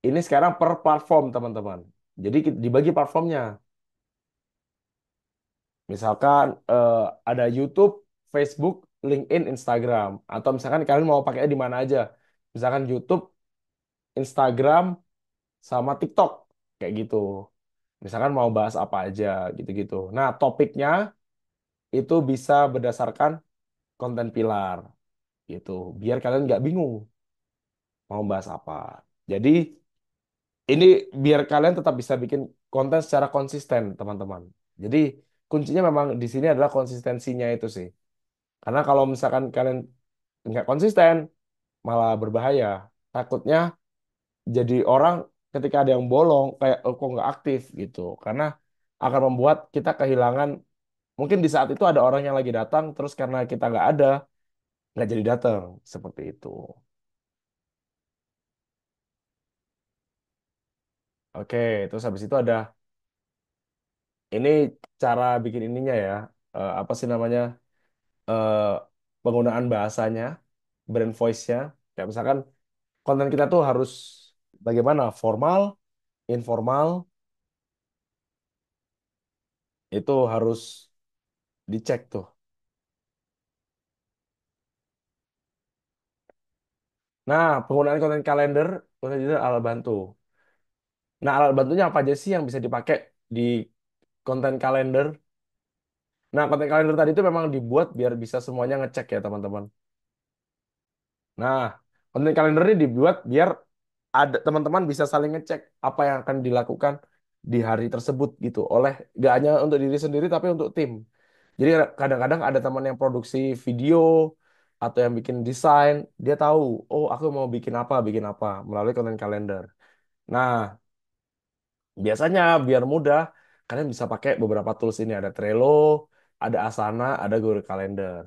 ini sekarang per platform, teman-teman. Jadi dibagi platformnya. Misalkan ada YouTube, Facebook, LinkedIn, Instagram. Atau misalkan kalian mau pakainya di mana aja. Misalkan YouTube, Instagram, sama TikTok. Kayak gitu. Misalkan mau bahas apa aja, gitu-gitu. Nah, topiknya itu bisa berdasarkan konten pilar. Gitu. Biar kalian nggak bingung mau bahas apa. Jadi, ini biar kalian tetap bisa bikin konten secara konsisten, teman-teman. Jadi, kuncinya memang di sini adalah konsistensinya itu sih. Karena kalau misalkan kalian nggak konsisten, malah berbahaya. Takutnya jadi orang ketika ada yang bolong, kayak oh, kok nggak aktif gitu. Karena akan membuat kita kehilangan, mungkin di saat itu ada orang yang lagi datang, terus karena kita nggak jadi datang. Seperti itu. Oke, terus habis itu ada, ini cara bikin ininya ya. Apa sih namanya? eh, Penggunaan bahasanya, brand voice-nya. Kayak misalkan konten kita tuh harus bagaimana? Formal, informal, itu harus dicek tuh. Nah, penggunaan konten kalender, konten kalender alat bantu. Nah, alat bantunya apa aja sih yang bisa dipakai di konten kalender? Nah, konten kalender tadi itu memang dibuat biar bisa semuanya ngecek ya, teman-teman. Nah, konten kalender ini dibuat biar ada teman-teman bisa saling ngecek apa yang akan dilakukan di hari tersebut gitu. Oleh gak hanya untuk diri sendiri tapi untuk tim. Jadi kadang-kadang ada teman yang produksi video atau yang bikin desain, dia tahu, oh aku mau bikin apa melalui konten kalender. Nah, biasanya biar mudah, kalian bisa pakai beberapa tools ini. Ada Trello, ada Asana, ada Google Calendar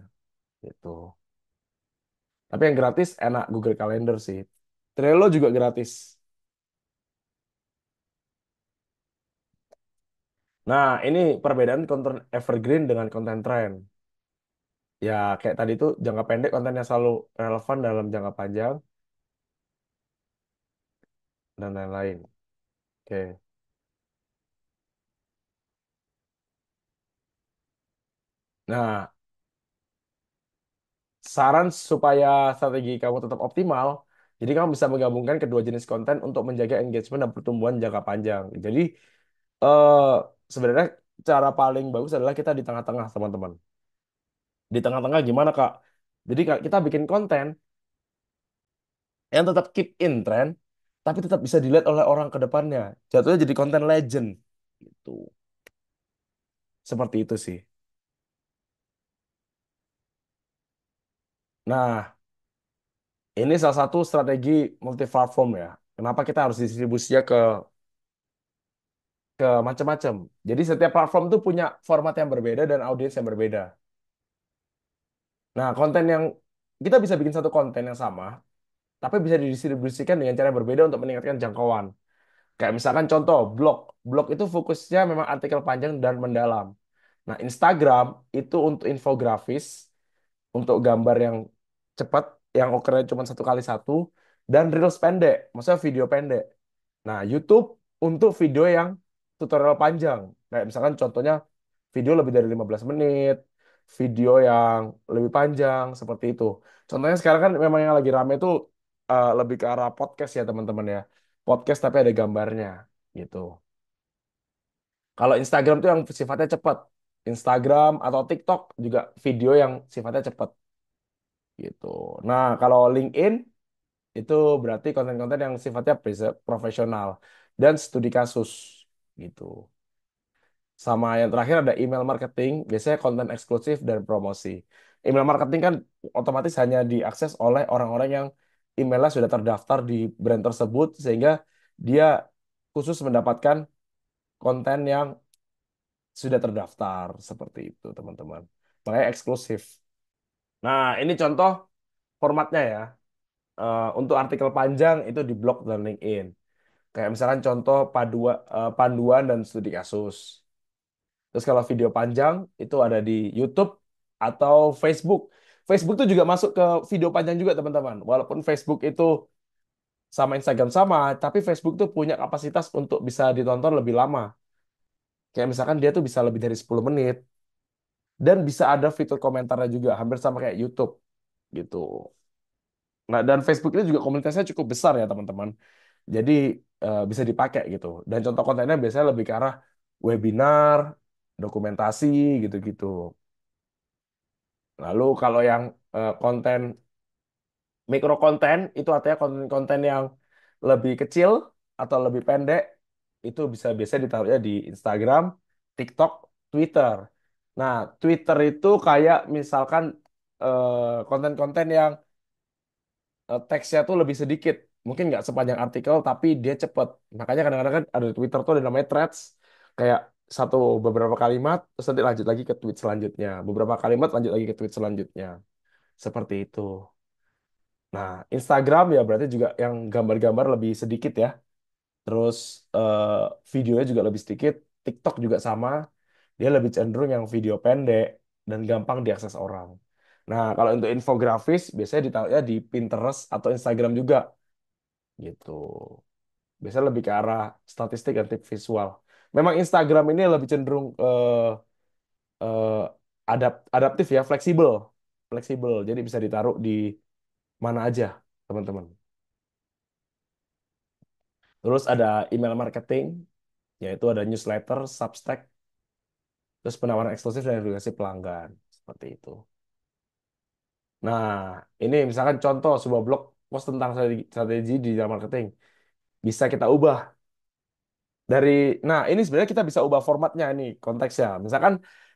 gitu. Tapi yang gratis enak Google Calendar sih. Trello juga gratis. Nah, ini perbedaan konten evergreen dengan konten trend. Ya, kayak tadi tuh jangka pendek kontennya selalu relevan dalam jangka panjang dan lain-lain. Oke. Nah, saran supaya strategi kamu tetap optimal, jadi kamu bisa menggabungkan kedua jenis konten untuk menjaga engagement dan pertumbuhan jangka panjang. Jadi, eh, sebenarnya cara paling bagus adalah kita di tengah-tengah, teman-teman. Di tengah-tengah gimana, Kak? Jadi, Kak, kita bikin konten yang tetap keep in trend, tapi tetap bisa dilihat oleh orang ke depannya. Jatuhnya jadi konten legend. Gitu. Seperti itu sih. Nah, ini salah satu strategi multi platform ya. Kenapa kita harus distribusinya ke ke macam-macam. Jadi setiap platform tuh punya format yang berbeda dan audiens yang berbeda. Nah, konten yang kita bisa bikin satu konten yang sama, tapi bisa didistribusikan dengan cara yang berbeda untuk meningkatkan jangkauan. Kayak misalkan contoh blog. Blog itu fokusnya memang artikel panjang dan mendalam. Nah, Instagram itu untuk infografis, untuk gambar yang cepat, yang ukurannya cuma satu kali satu, dan reels pendek, maksudnya video pendek. Nah, YouTube untuk video yang tutorial panjang. Kayak misalkan contohnya video lebih dari 15 menit, video yang lebih panjang, seperti itu. Contohnya sekarang kan memang yang lagi rame itu lebih ke arah podcast ya teman-teman ya. Podcast tapi ada gambarnya gitu. Kalau Instagram tuh yang sifatnya cepat. Instagram atau TikTok juga video yang sifatnya cepat gitu. Nah, kalau LinkedIn itu berarti konten-konten yang sifatnya profesional dan studi kasus gitu. Sama yang terakhir ada email marketing, biasanya konten eksklusif dan promosi. Email marketing kan otomatis hanya diakses oleh orang-orang yang emailnya sudah terdaftar di brand tersebut sehingga dia khusus mendapatkan konten yang sudah terdaftar seperti itu, teman-teman. Makanya eksklusif. Nah, ini contoh formatnya ya. Untuk artikel panjang itu di blog dan LinkedIn. Kayak misalkan contoh panduan dan studi kasus. Terus kalau video panjang itu ada di YouTube atau Facebook. Facebook tuh juga masuk ke video panjang juga teman-teman. Walaupun Facebook itu sama Instagram sama, tapi Facebook tuh punya kapasitas untuk bisa ditonton lebih lama. Kayak misalkan dia tuh bisa lebih dari 10 menit dan bisa ada fitur komentarnya juga, hampir sama kayak YouTube gitu. Nah, dan Facebook ini juga komunitasnya cukup besar ya teman-teman. Jadi bisa dipakai gitu. Dan contoh kontennya biasanya lebih ke arah webinar, dokumentasi gitu-gitu. Lalu kalau yang konten mikro konten itu artinya konten-konten yang lebih kecil atau lebih pendek itu bisa biasa ditaruhnya di Instagram, TikTok, Twitter. Nah, Twitter itu kayak misalkan konten-konten yang teksnya tuh lebih sedikit. Mungkin nggak sepanjang artikel, tapi dia cepet. Makanya kadang-kadang kan ada di Twitter tuh ada namanya threads. Kayak satu beberapa kalimat, terus nanti lanjut lagi ke tweet selanjutnya. Beberapa kalimat lanjut lagi ke tweet selanjutnya. Seperti itu. Nah, Instagram ya berarti juga yang gambar-gambar lebih sedikit ya. Terus eh, videonya juga lebih sedikit. TikTok juga sama. Dia lebih cenderung yang video pendek dan gampang diakses orang. Nah, kalau untuk infografis biasanya ditaruhnya di Pinterest atau Instagram juga gitu. Biasanya lebih ke arah statistik dan tip visual. Memang Instagram ini lebih cenderung eh, adaptif ya, fleksibel. Fleksibel. Jadi bisa ditaruh di mana aja, teman-teman. Terus ada email marketing, yaitu ada newsletter, Substack, terus penawaran eksklusif dan edukasi pelanggan. Seperti itu. Nah, ini misalkan contoh sebuah blog post tentang strategi digital marketing. Bisa kita ubah dari, nah ini sebenarnya kita bisa ubah formatnya nih, konteksnya. Misalkan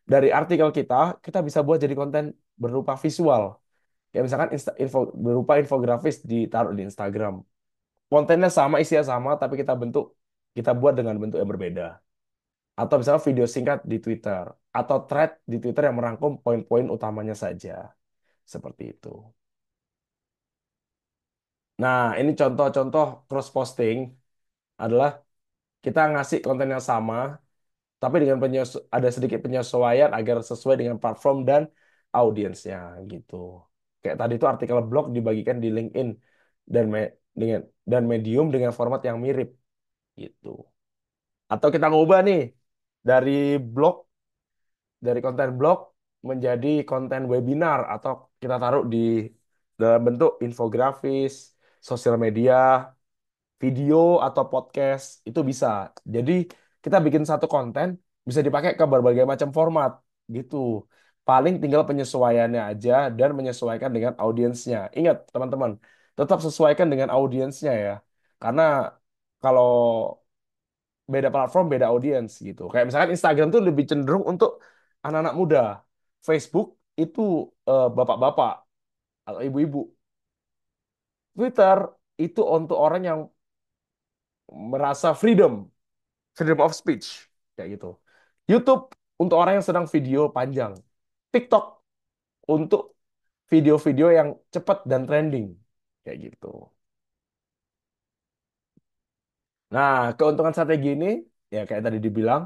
dari artikel kita bisa buat jadi konten berupa visual. Ya misalkan berupa infografis ditaruh di Instagram. Kontennya sama, isinya sama, tapi kita buat dengan bentuk yang berbeda. Atau misalnya video singkat di Twitter. Atau thread di Twitter yang merangkum poin-poin utamanya saja. Seperti itu. Nah, ini contoh-contoh cross-posting adalah kita ngasih konten yang sama, tapi dengan ada sedikit penyesuaian agar sesuai dengan platform dan audiensnya gitu. Kayak tadi itu artikel blog dibagikan di LinkedIn dan dengan Medium dengan format yang mirip gitu. Atau kita ngubah nih dari blog dari konten blog menjadi konten webinar atau kita taruh di dalam bentuk infografis, sosial media, video atau podcast itu bisa. Jadi kita bikin satu konten bisa dipakai ke berbagai macam format gitu. Paling tinggal penyesuaiannya aja dan menyesuaikan dengan audiensnya. Ingat teman-teman, tetap sesuaikan dengan audiensnya ya. Karena kalau beda platform, beda audiens gitu. Kayak misalkan Instagram tuh lebih cenderung untuk anak-anak muda. Facebook itu bapak-bapak atau ibu-ibu. Twitter itu untuk orang yang merasa freedom. freedom of speech kayak gitu. YouTube untuk orang yang sedang video panjang. TikTok untuk video-video yang cepat dan trending kayak gitu. Nah, keuntungan strategi ini ya kayak tadi dibilang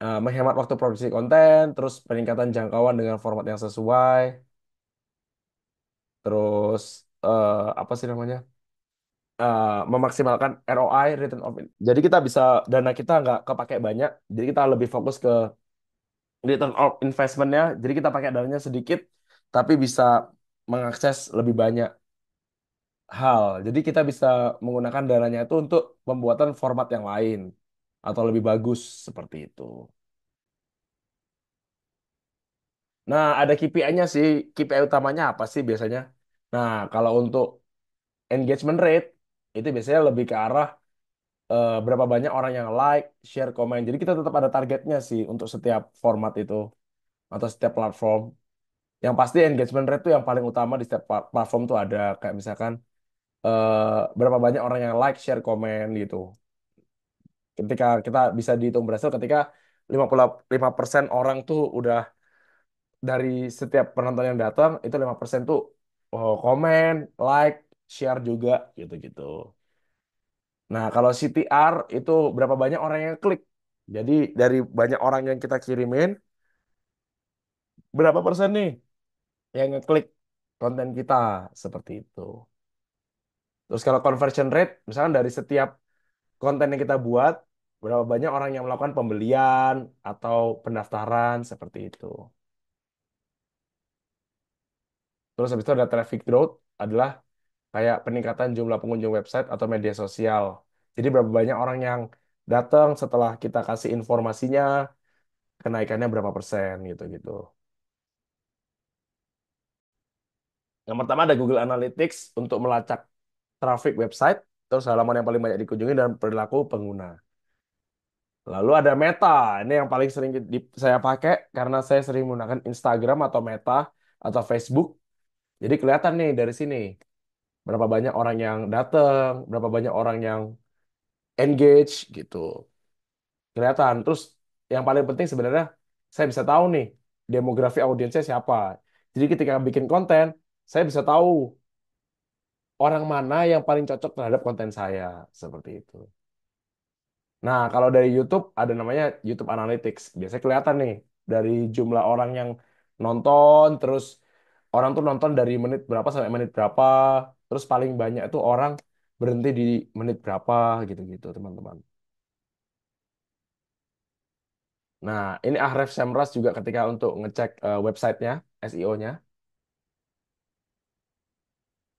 menghemat waktu produksi konten, terus peningkatan jangkauan dengan format yang sesuai, terus apa sih namanya? Memaksimalkan ROI return of jadi kita bisa dana kita nggak kepake banyak, jadi kita lebih fokus ke return of investmentnya, jadi kita pakai dananya sedikit tapi bisa mengakses lebih banyak hal, jadi kita bisa menggunakan dananya itu untuk pembuatan format yang lain atau lebih bagus seperti itu. Nah, ada KPI-nya sih. KPI utamanya apa sih biasanya? Nah, kalau untuk engagement rate itu biasanya lebih ke arah berapa banyak orang yang like, share, komen. Jadi kita tetap ada targetnya sih untuk setiap format itu atau setiap platform. Yang pasti engagement rate itu yang paling utama di setiap platform tuh ada kayak misalkan berapa banyak orang yang like, share, komen gitu. Ketika kita bisa dihitung berhasil ketika 55% orang tuh udah dari setiap penonton yang datang itu 5% tuh komen, like, share juga gitu-gitu. Nah, kalau CTR itu berapa banyak orang yang klik. Jadi dari banyak orang yang kita kirimin, berapa persen nih yang ngeklik konten kita seperti itu. Terus kalau conversion rate, misalkan dari setiap konten yang kita buat, berapa banyak orang yang melakukan pembelian atau pendaftaran seperti itu. Terus habis itu ada traffic growth adalah kayak peningkatan jumlah pengunjung website atau media sosial. Jadi berapa banyak orang yang datang setelah kita kasih informasinya, kenaikannya berapa persen gitu-gitu. Yang pertama ada Google Analytics untuk melacak traffic website, terus halaman yang paling banyak dikunjungi dan perilaku pengguna. Lalu ada Meta, ini yang paling sering saya pakai karena saya sering menggunakan Instagram atau Meta atau Facebook. Jadi kelihatan nih dari sini berapa banyak orang yang datang, berapa banyak orang yang engage gitu. Kelihatan. Terus yang paling penting sebenarnya saya bisa tahu nih demografi audiensnya siapa. Jadi ketika bikin konten, saya bisa tahu orang mana yang paling cocok terhadap konten saya seperti itu. Nah, kalau dari YouTube ada namanya YouTube Analytics. Biasanya kelihatan nih dari jumlah orang yang nonton, terus orang tuh nonton dari menit berapa sampai menit berapa, terus paling banyak itu orang berhenti di menit berapa gitu-gitu, teman-teman. Nah, ini Ahrefs Semras juga ketika untuk ngecek websitenya, SEO-nya.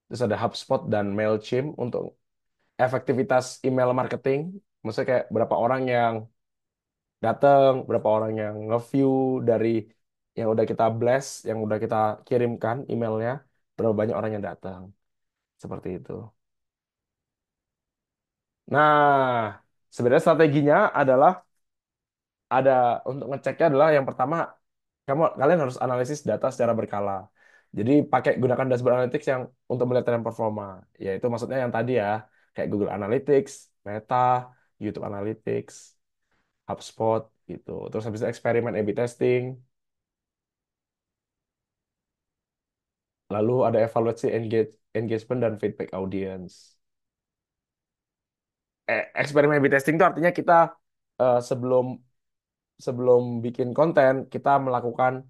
Terus ada HubSpot dan Mailchimp untuk efektivitas email marketing. Maksudnya kayak berapa orang yang datang, berapa orang yang nge-view dari yang udah kita blast, yang udah kita kirimkan emailnya, berapa banyak orang yang datang. Seperti itu. Nah, sebenarnya strateginya adalah ada untuk ngeceknya adalah yang pertama kalian harus analisis data secara berkala. Jadi gunakan dashboard analytics yang untuk melihat tren performa. Yaitu maksudnya yang tadi ya, kayak Google Analytics, Meta, YouTube Analytics, HubSpot gitu. Terus habis itu eksperimen A/B testing, lalu ada evaluasi engagement dan feedback audience. Eksperimen A/B testing itu artinya kita sebelum sebelum bikin konten kita melakukan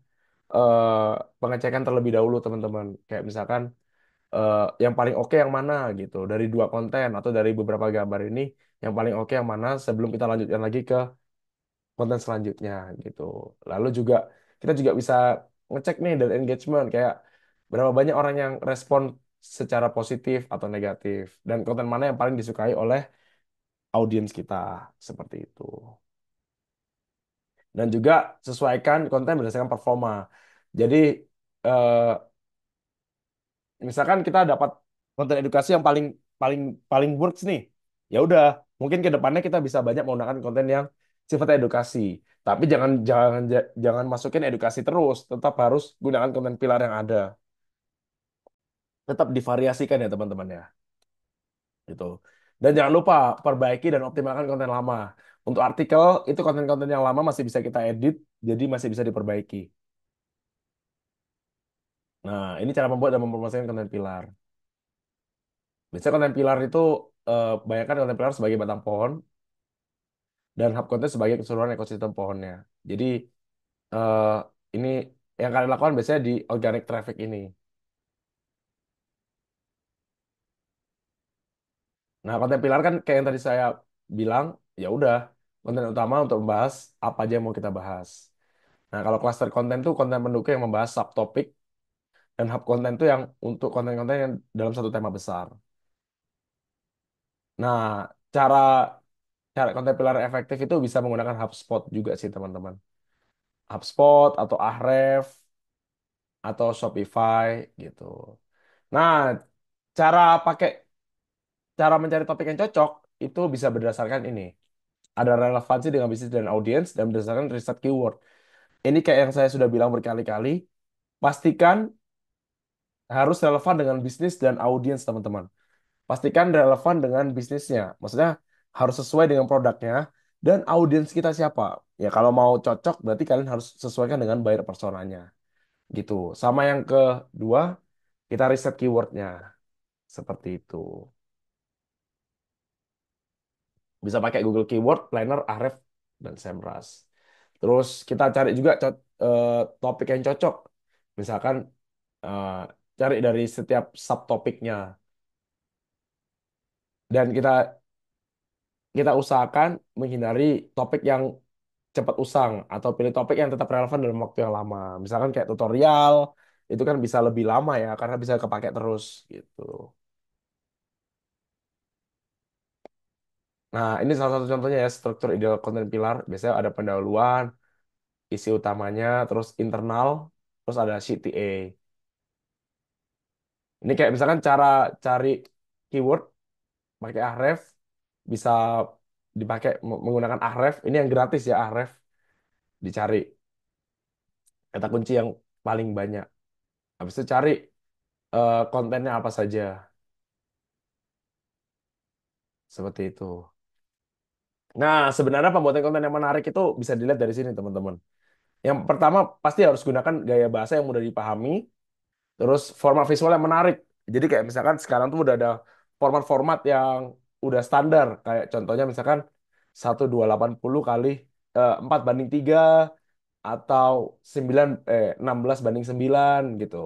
pengecekan terlebih dahulu teman-teman. Kayak misalkan yang paling oke yang mana gitu dari dua konten atau dari beberapa gambar ini yang paling oke yang mana sebelum kita lanjutkan lagi ke konten selanjutnya gitu. Lalu juga kita juga bisa ngecek nih dari engagement kayak berapa banyak orang yang respon secara positif atau negatif dan konten mana yang paling disukai oleh audiens kita seperti itu. Dan juga sesuaikan konten berdasarkan performa. Jadi eh, misalkan kita dapat konten edukasi yang paling paling paling works nih, ya udah mungkin ke depannya kita bisa banyak menggunakan konten yang sifatnya edukasi. Tapi jangan masukin edukasi terus, tetap harus gunakan konten pilar yang ada. Tetap divariasikan ya teman-teman ya, gitu. Dan jangan lupa perbaiki dan optimalkan konten lama. Untuk artikel itu konten-konten yang lama masih bisa kita edit, jadi masih bisa diperbaiki. Nah, ini cara membuat dan mempromosikan konten pilar. Biasanya konten pilar itu bayangkan konten pilar sebagai batang pohon dan hub konten sebagai keseluruhan ekosistem pohonnya. Jadi eh, ini yang kalian lakukan biasanya di organic traffic ini. Nah, konten pilar kan kayak yang tadi saya bilang, ya udah konten utama untuk membahas apa aja yang mau kita bahas. Nah, kalau cluster konten tuh konten pendukung yang membahas subtopik dan hub konten tuh yang untuk konten-konten yang dalam satu tema besar. Nah, cara cara konten pilar efektif itu bisa menggunakan HubSpot juga sih, teman-teman. HubSpot atau Ahref atau Shopify gitu. Nah, cara pakai cara mencari topik yang cocok itu bisa berdasarkan ini. Ada relevansi dengan bisnis dan audiens dan berdasarkan riset keyword. Ini kayak yang saya sudah bilang berkali-kali, pastikan harus relevan dengan bisnis dan audiens, teman-teman. Pastikan relevan dengan bisnisnya. Maksudnya harus sesuai dengan produknya dan audiens kita siapa. Ya kalau mau cocok berarti kalian harus sesuaikan dengan buyer personanya. Gitu. Sama yang kedua, kita riset keywordnya. Seperti itu. Bisa pakai Google Keyword, Planner, Ahref, dan Semrush. Terus kita cari juga topik yang cocok. Misalkan eh, cari dari setiap subtopiknya. Dan kita kita usahakan menghindari topik yang cepat usang atau pilih topik yang tetap relevan dalam waktu yang lama. Misalkan kayak tutorial, itu kan bisa lebih lama ya karena bisa kepake terus gitu. Nah, ini salah satu contohnya ya struktur ideal konten pilar. Biasanya ada pendahuluan, isi utamanya, terus internal, terus ada CTA. Ini kayak misalkan cara cari keyword pakai Ahref bisa dipakai menggunakan Ahref. Ini yang gratis ya Ahref, dicari kata kunci yang paling banyak. Habis itu cari kontennya apa saja. Seperti itu. Nah, sebenarnya pembuatan konten yang menarik itu bisa dilihat dari sini, teman-teman. Yang pertama, pasti harus gunakan gaya bahasa yang mudah dipahami, terus format visual yang menarik. Jadi kayak misalkan sekarang tuh udah ada format-format yang udah standar. Kayak contohnya misalkan 1280 kali 4:3 atau 16:9 gitu.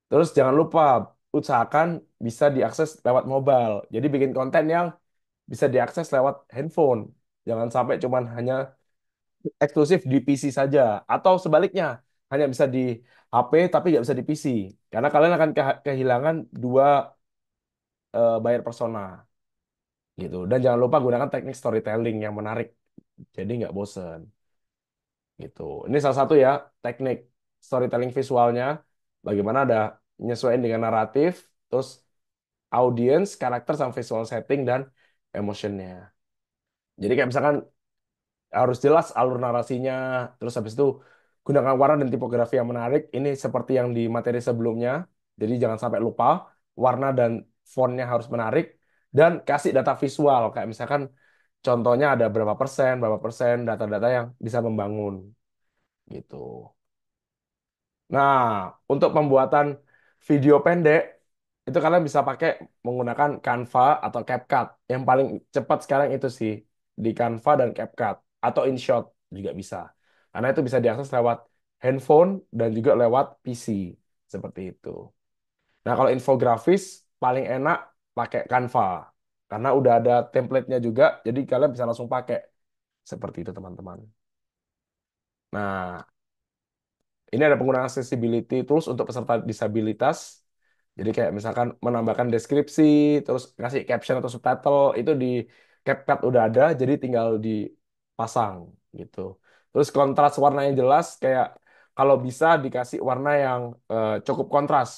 Terus jangan lupa usahakan bisa diakses lewat mobile. Jadi bikin konten yang bisa diakses lewat handphone. Jangan sampai cuman hanya eksklusif di PC saja. Atau sebaliknya, hanya bisa di HP tapi nggak bisa di PC. Karena kalian akan kehilangan dua buyer persona gitu. Dan jangan lupa gunakan teknik storytelling yang menarik. Jadi nggak bosen gitu. Ini salah satu ya teknik storytelling visualnya. Bagaimana ada nyesuaiin dengan naratif, terus audience, karakter, sama visual setting dan emotionnya. Jadi kayak misalkan harus jelas alur narasinya, terus habis itu gunakan warna dan tipografi yang menarik. Ini seperti yang di materi sebelumnya, jadi jangan sampai lupa warna dan fontnya harus menarik dan kasih data visual kayak misalkan contohnya ada berapa persen data-data yang bisa membangun gitu. Nah, untuk pembuatan video pendek itu kalian bisa pakai menggunakan Canva atau CapCut. Yang paling cepat sekarang itu sih di Canva dan CapCut atau InShot juga bisa. Karena itu bisa diakses lewat handphone dan juga lewat PC seperti itu. Nah, kalau infografis paling enak pakai Canva karena udah ada template-nya juga, jadi kalian bisa langsung pakai seperti itu, teman-teman. Nah, ini ada penggunaan accessibility tools untuk peserta disabilitas. Jadi kayak misalkan menambahkan deskripsi, terus kasih caption atau subtitle, itu di CapCut udah ada, jadi tinggal dipasang gitu. Terus kontras warna yang jelas, kayak kalau bisa dikasih warna yang cukup kontras,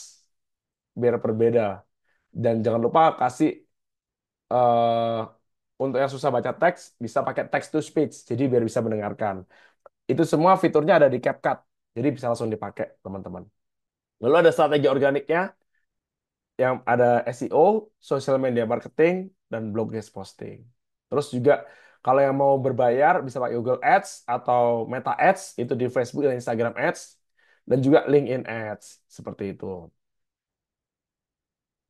biar berbeda. Dan jangan lupa kasih eh, untuk yang susah baca teks, bisa pakai text to speech, jadi biar bisa mendengarkan. Itu semua fiturnya ada di CapCut, jadi bisa langsung dipakai, teman-teman. Lalu ada strategi organiknya yang ada SEO, social media marketing, dan blog guest posting. Terus juga kalau yang mau berbayar bisa pakai Google Ads atau Meta Ads itu di Facebook dan Instagram Ads dan juga LinkedIn Ads seperti itu.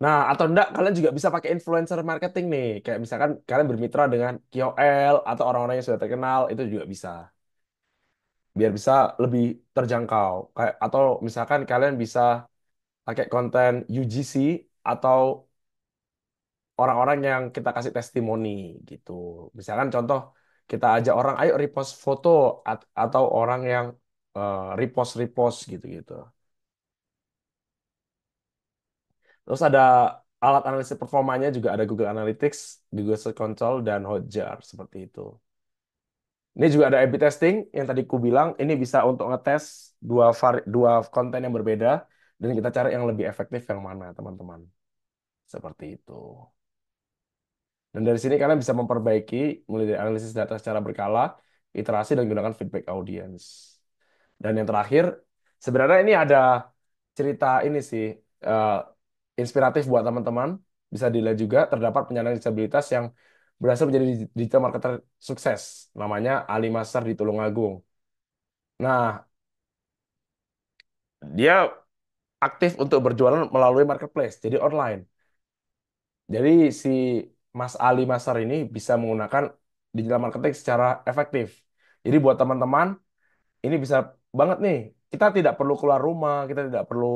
Nah, atau enggak kalian juga bisa pakai influencer marketing nih. Kayak misalkan kalian bermitra dengan KOL atau orang-orang yang sudah terkenal itu juga bisa. Biar bisa lebih terjangkau. Kayak atau misalkan kalian bisa pakai konten UGC atau orang-orang yang kita kasih testimoni gitu. Misalkan contoh kita ajak orang ayo repost foto atau orang yang repost gitu-gitu. Terus ada alat analisis performanya juga ada Google Analytics, Google Search Console dan Hotjar seperti itu. Ini juga ada A/B testing yang tadi ku bilang ini bisa untuk ngetes dua konten yang berbeda dan kita cari yang lebih efektif yang mana teman-teman. Seperti itu. Dan dari sini kalian bisa memperbaiki mulai dari analisis data secara berkala, iterasi, dan gunakan feedback audience. Dan yang terakhir, sebenarnya ini ada cerita ini sih, eh, inspiratif buat teman-teman. Bisa dilihat juga, terdapat penyandang disabilitas yang berhasil menjadi digital marketer sukses. Namanya Ali Masar di Tulungagung. Nah, dia aktif untuk berjualan melalui marketplace, jadi online. Jadi si Mas Ali Masar ini bisa menggunakan digital marketing secara efektif. Jadi buat teman-teman ini bisa banget nih. Kita tidak perlu keluar rumah, kita tidak perlu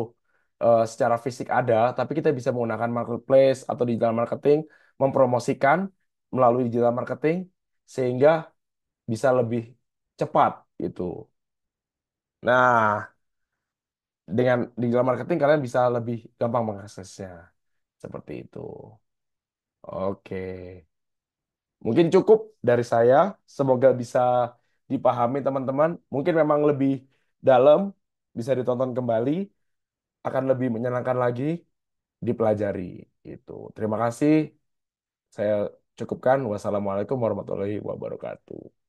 secara fisik ada, tapi kita bisa menggunakan marketplace atau digital marketing mempromosikan melalui digital marketing sehingga bisa lebih cepat gitu. Nah, dengan digital marketing kalian bisa lebih gampang mengaksesnya. Seperti itu. Oke. Mungkin cukup dari saya. Semoga bisa dipahami teman-teman. Mungkin memang lebih dalam, bisa ditonton kembali, akan lebih menyenangkan lagi dipelajari. Itu. Terima kasih. Saya cukupkan. Wassalamualaikum warahmatullahi wabarakatuh.